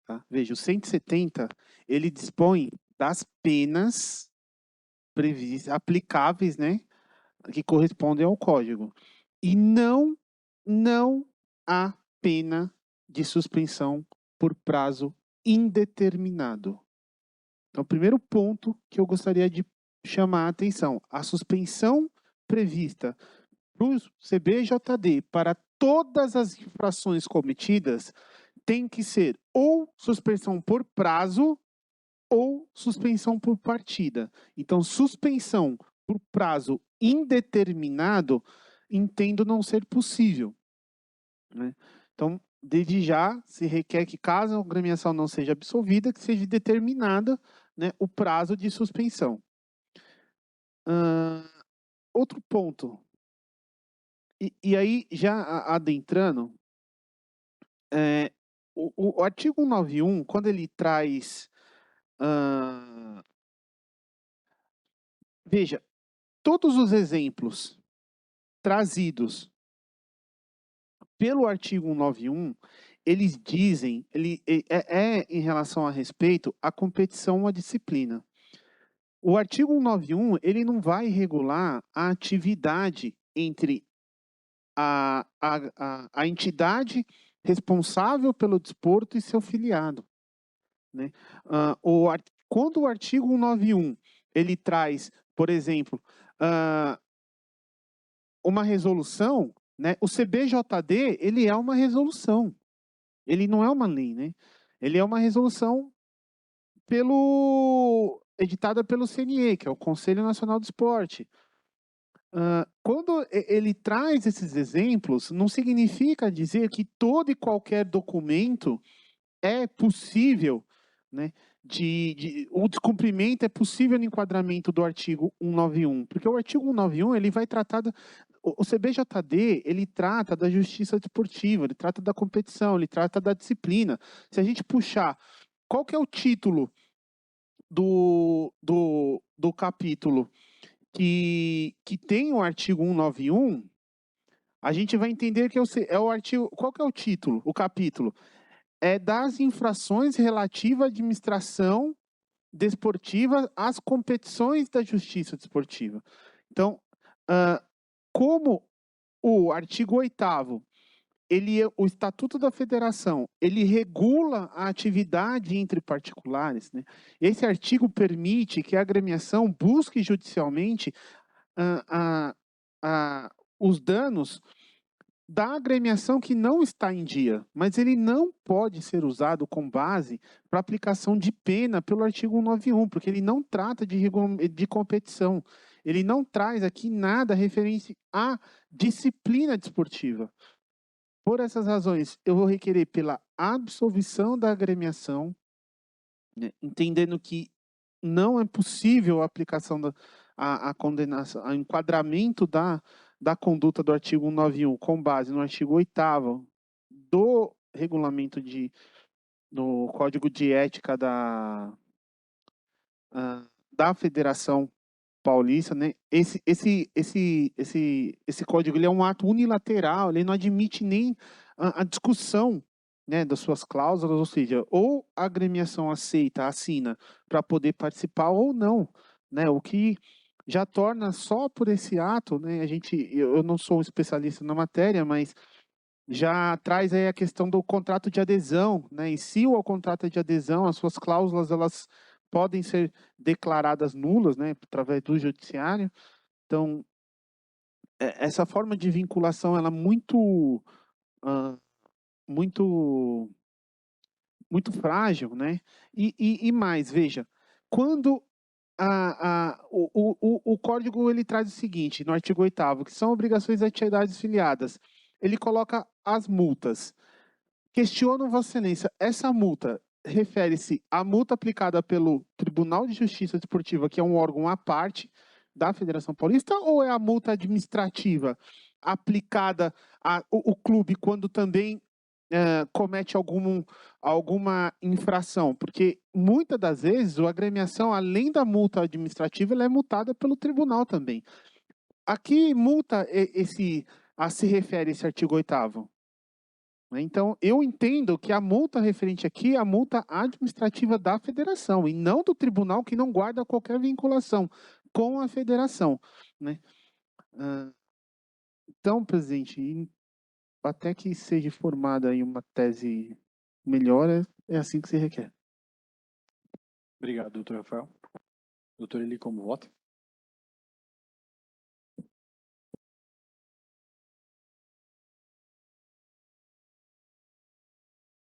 Tá? Veja, o 170, ele dispõe das penas aplicáveis, né, que correspondem ao Código. E não há pena de suspensão por prazo indeterminado. Então, o primeiro ponto que eu gostaria de chamar a atenção, a suspensão prevista para o CBJD para todas as infrações cometidas tem que ser ou suspensão por prazo ou suspensão por partida. Então, suspensão por prazo indeterminado, entendo não ser possível, né? Então, desde já, se requer que, caso a agremiação não seja absolvida, que seja determinada, né, o prazo de suspensão. Outro ponto, e aí, já adentrando, o artigo 191, quando ele traz... veja, todos os exemplos trazidos pelo artigo 191, eles dizem, em relação a respeito à competição ou à disciplina. O artigo 191, ele não vai regular a atividade entre a entidade responsável pelo desporto e seu filiado, né? Quando o artigo 191, ele traz, por exemplo, uma resolução, né? O CBJD, ele é uma resolução. Ele não é uma lei, né? Ele é uma resolução editada pelo CNE, que é o Conselho Nacional do Esporte. Quando ele traz esses exemplos, não significa dizer que todo e qualquer documento é possível, né? O descumprimento é possível no enquadramento do artigo 191, porque o artigo 191 ele vai tratar o CBJD, ele trata da justiça desportiva, ele trata da competição, ele trata da disciplina. Se a gente puxar, qual que é o título do capítulo que tem o artigo 191, a gente vai entender que é o artigo... Qual que é o título, o capítulo? É das infrações relativas à administração desportiva às competições da justiça desportiva. Então, como o artigo 8º, o Estatuto da Federação, ele regula a atividade entre particulares, né? Esse artigo permite que a agremiação busque judicialmente os danos da agremiação que não está em dia, mas ele não pode ser usado com base para aplicação de pena pelo artigo 191, porque ele não trata de competição. Ele não traz aqui nada referente à disciplina desportiva. Por essas razões, eu vou requerer pela absolvição da agremiação, né, entendendo que não é possível a aplicação a condenação, o enquadramento da conduta do artigo 191 com base no artigo 8º do regulamento no Código de Ética da Federação Paulista, né? Esse código ele é um ato unilateral, ele não admite nem a discussão, né, das suas cláusulas, ou seja, ou a agremiação aceita, assina para poder participar ou não, né? O que já torna só por esse ato, né? Eu não sou um especialista na matéria, mas já traz aí a questão do contrato de adesão, né? E se o contrato de adesão, as suas cláusulas, elas podem ser declaradas nulas, né, através do judiciário. Então, essa forma de vinculação, ela é muito, muito, muito frágil, né? E mais, veja, quando o código ele traz o seguinte, no artigo 8º, que são obrigações das entidades filiadas, ele coloca as multas. Questiono, Vossa Excelência, essa multa refere-se à multa aplicada pelo Tribunal de Justiça Desportiva, que é um órgão à parte da Federação Paulista, ou é a multa administrativa aplicada ao clube quando também comete alguma infração? Porque muitas das vezes a agremiação, além da multa administrativa, ela é multada pelo tribunal também. A que multa se refere esse artigo 8º? Então, eu entendo que a multa referente aqui é a multa administrativa da federação e não do tribunal, que não guarda qualquer vinculação com a federação, né? Então, presidente, até que seja formada aí uma tese melhor, é assim que se requer. Obrigado, doutor Rafael. Doutor Eli, como vota?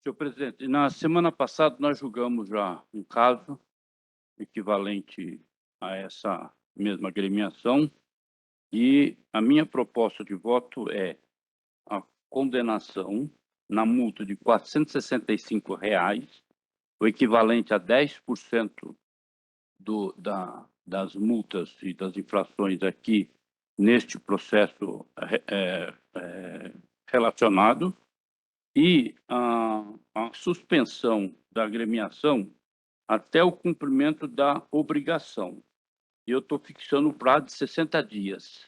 Senhor presidente, na semana passada nós julgamos já um caso equivalente a essa mesma agremiação e a minha proposta de voto é a condenação na multa de R$ 465, o equivalente a 10% das multas e das infrações aqui neste processo relacionado, e a suspensão da agremiação até o cumprimento da obrigação. Eu estou fixando o prazo de 60 dias.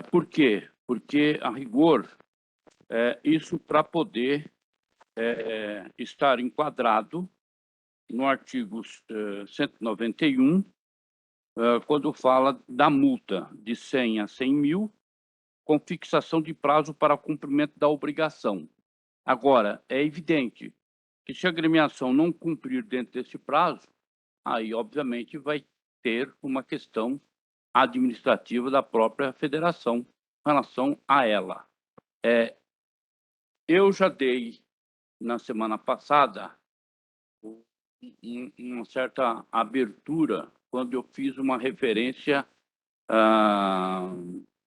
Por quê? Porque, a rigor, isso para poder estar enquadrado no artigo 191, quando fala da multa de 100 a 100 mil, com fixação de prazo para cumprimento da obrigação. Agora, é evidente que se a agremiação não cumprir dentro desse prazo, aí, obviamente, vai ter uma questão administrativa da própria federação em relação a ela. Eu já dei, na semana passada, uma certa abertura quando eu fiz uma referência,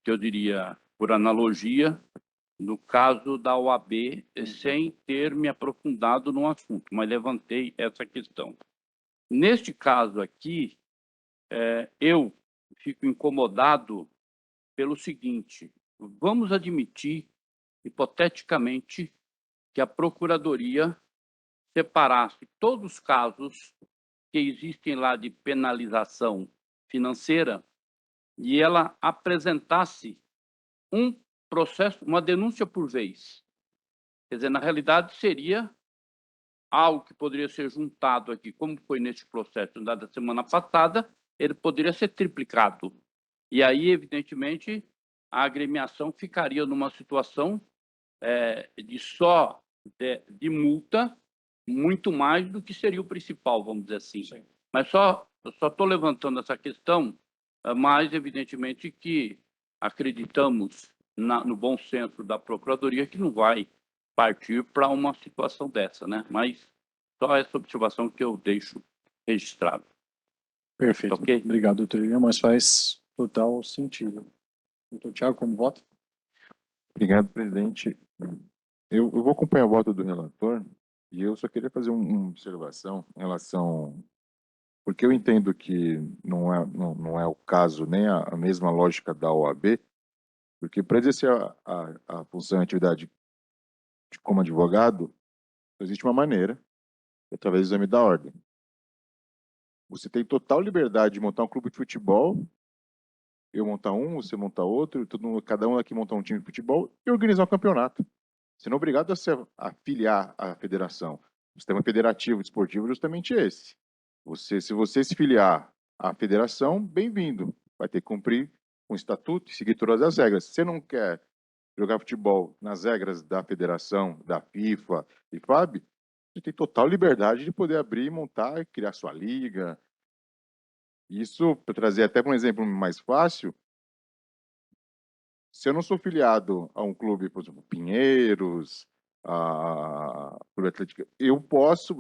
que eu diria, por analogia, no caso da OAB, sem ter me aprofundado no assunto, mas levantei essa questão. Neste caso aqui, eu fico incomodado pelo seguinte: vamos admitir, hipoteticamente, que a Procuradoria separasse todos os casos que existem lá de penalização financeira e ela apresentasse um processo, uma denúncia por vez. Quer dizer, na realidade, seria algo que poderia ser juntado aqui, como foi nesse processo da semana passada, ele poderia ser triplicado. E aí, evidentemente, a agremiação ficaria numa situação de multa, muito mais do que seria o principal, vamos dizer assim. Sim. Mas eu só estou levantando essa questão, mas evidentemente que acreditamos no bom senso da Procuradoria, que não vai partir para uma situação dessa, né? Mas só essa observação que eu deixo registrado. Perfeito. Ok? Obrigado, doutor William, mas faz total sentido. Doutor Tiago, como voto? Obrigado, presidente. Eu vou acompanhar o voto do relator e eu só queria fazer uma observação em relação, porque eu entendo que não é o caso nem a mesma lógica da OAB, porque para exercer a função e atividade como advogado, existe uma maneira, através do exame da ordem. Você tem total liberdade de montar um clube de futebol, eu montar um, você montar outro, cada um aqui montar um time de futebol e organizar um campeonato. Você não é obrigado a se afiliar à federação. O sistema federativo esportivo é justamente esse. Se você se filiar à federação, bem-vindo. Vai ter que cumprir com o estatuto e seguir todas as regras. Se você não quer jogar futebol nas regras da federação, da FIFA e FAB, você tem total liberdade de poder abrir, montar e criar sua liga. Isso, para trazer até um exemplo mais fácil, se eu não sou filiado a um clube, por exemplo, Pinheiros, a Clube Atlético, eu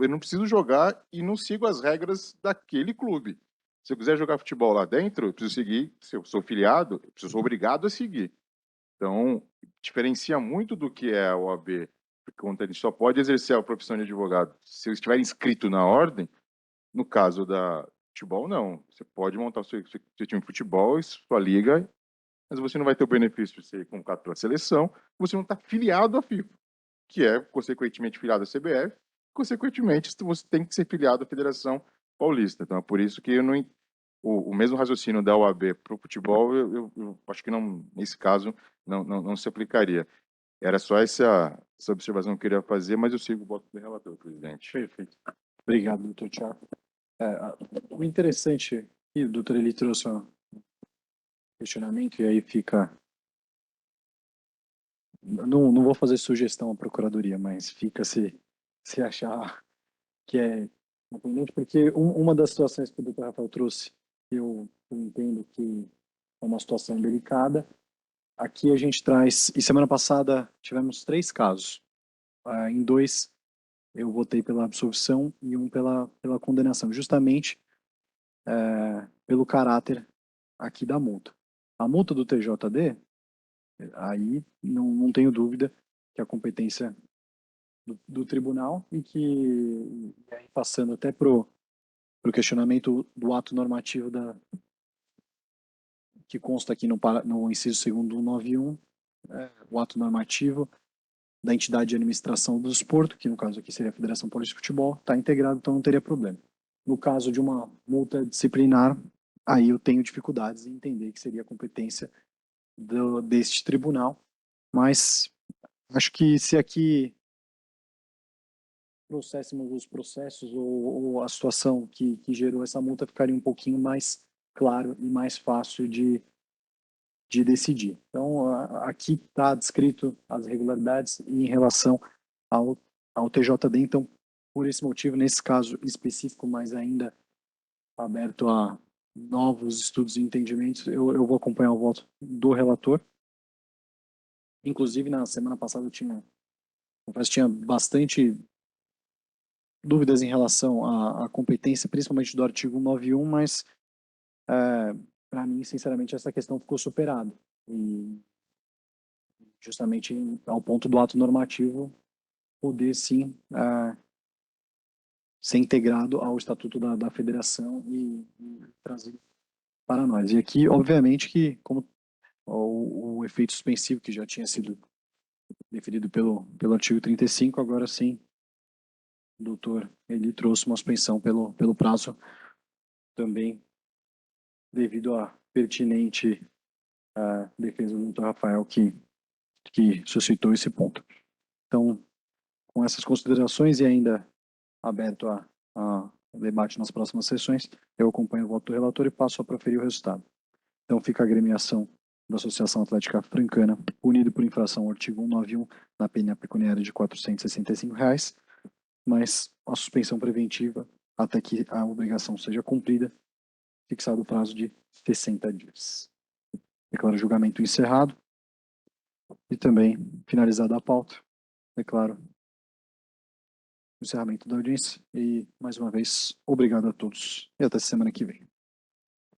não preciso jogar e não sigo as regras daquele clube. Se eu quiser jogar futebol lá dentro, eu preciso seguir, se eu sou filiado, eu sou obrigado a seguir. Então, diferencia muito do que é a OAB, porque ele só pode exercer a profissão de advogado se eu estiver inscrito na ordem. No caso da futebol, não. Você pode montar o seu time de futebol, sua liga, mas você não vai ter o benefício de ser convocado pela seleção, você não está filiado à FIFA, que é, consequentemente, filiado à CBF, consequentemente, você tem que ser filiado à Federação Paulista. Então, é por isso que eu não, o mesmo raciocínio da OAB para o futebol, eu acho que não, nesse caso, não se aplicaria. Era só essa observação que eu queria fazer, mas eu sigo o voto do relator, presidente. Perfeito. Obrigado, doutor Tiago. O interessante, e o doutor Eli trouxe um questionamento, e aí fica... Não vou fazer sugestão à Procuradoria, mas fica se achar que é independente, porque uma das situações que o doutor Rafael trouxe, eu entendo que é uma situação delicada. Aqui a gente traz, e semana passada tivemos 3 casos. Em 2 eu votei pela absolvição e um pela condenação, justamente pelo caráter aqui da multa. A multa do TJD, aí não tenho dúvida que a competência do tribunal e aí passando até pro questionamento do ato normativo que consta aqui no inciso 2º 191, o ato normativo da entidade de administração do desporto, que no caso aqui seria a Federação Paulista de Futebol, está integrado, então não teria problema. No caso de uma multa disciplinar, aí eu tenho dificuldades em entender que seria a competência deste tribunal, mas acho que se aqui processássemos os processos ou a situação que gerou essa multa, ficaria um pouquinho mais claro e mais fácil de decidir. Então, aqui está descrito as irregularidades em relação ao TJD, então, por esse motivo, nesse caso específico, mas ainda aberto a novos estudos e entendimentos, eu vou acompanhar o voto do relator. Inclusive, na semana passada, tinha bastante dúvidas em relação à competência, principalmente do artigo 191, mas, para mim, sinceramente, essa questão ficou superada. E justamente ao ponto do ato normativo poder, sim, ser integrado ao Estatuto da Federação e trazido para nós. E aqui, obviamente, que como o efeito suspensivo que já tinha sido definido pelo artigo 35, agora sim, o doutor ele trouxe uma suspensão pelo prazo também devido à pertinente defesa do doutor Rafael que suscitou esse ponto. Então, com essas considerações e ainda aberto a debate nas próximas sessões, eu acompanho o voto do relator e passo a proferir o resultado. Então fica a agremiação da Associação Atlética Francana, punido por infração ao artigo 191 da pena pecuniária de R$ 465, mas a suspensão preventiva até que a obrigação seja cumprida, fixado o prazo de 60 dias. Declaro o julgamento encerrado. E também, finalizada a pauta, declaro o encerramento da audiência. E, mais uma vez, obrigado a todos. E até semana que vem.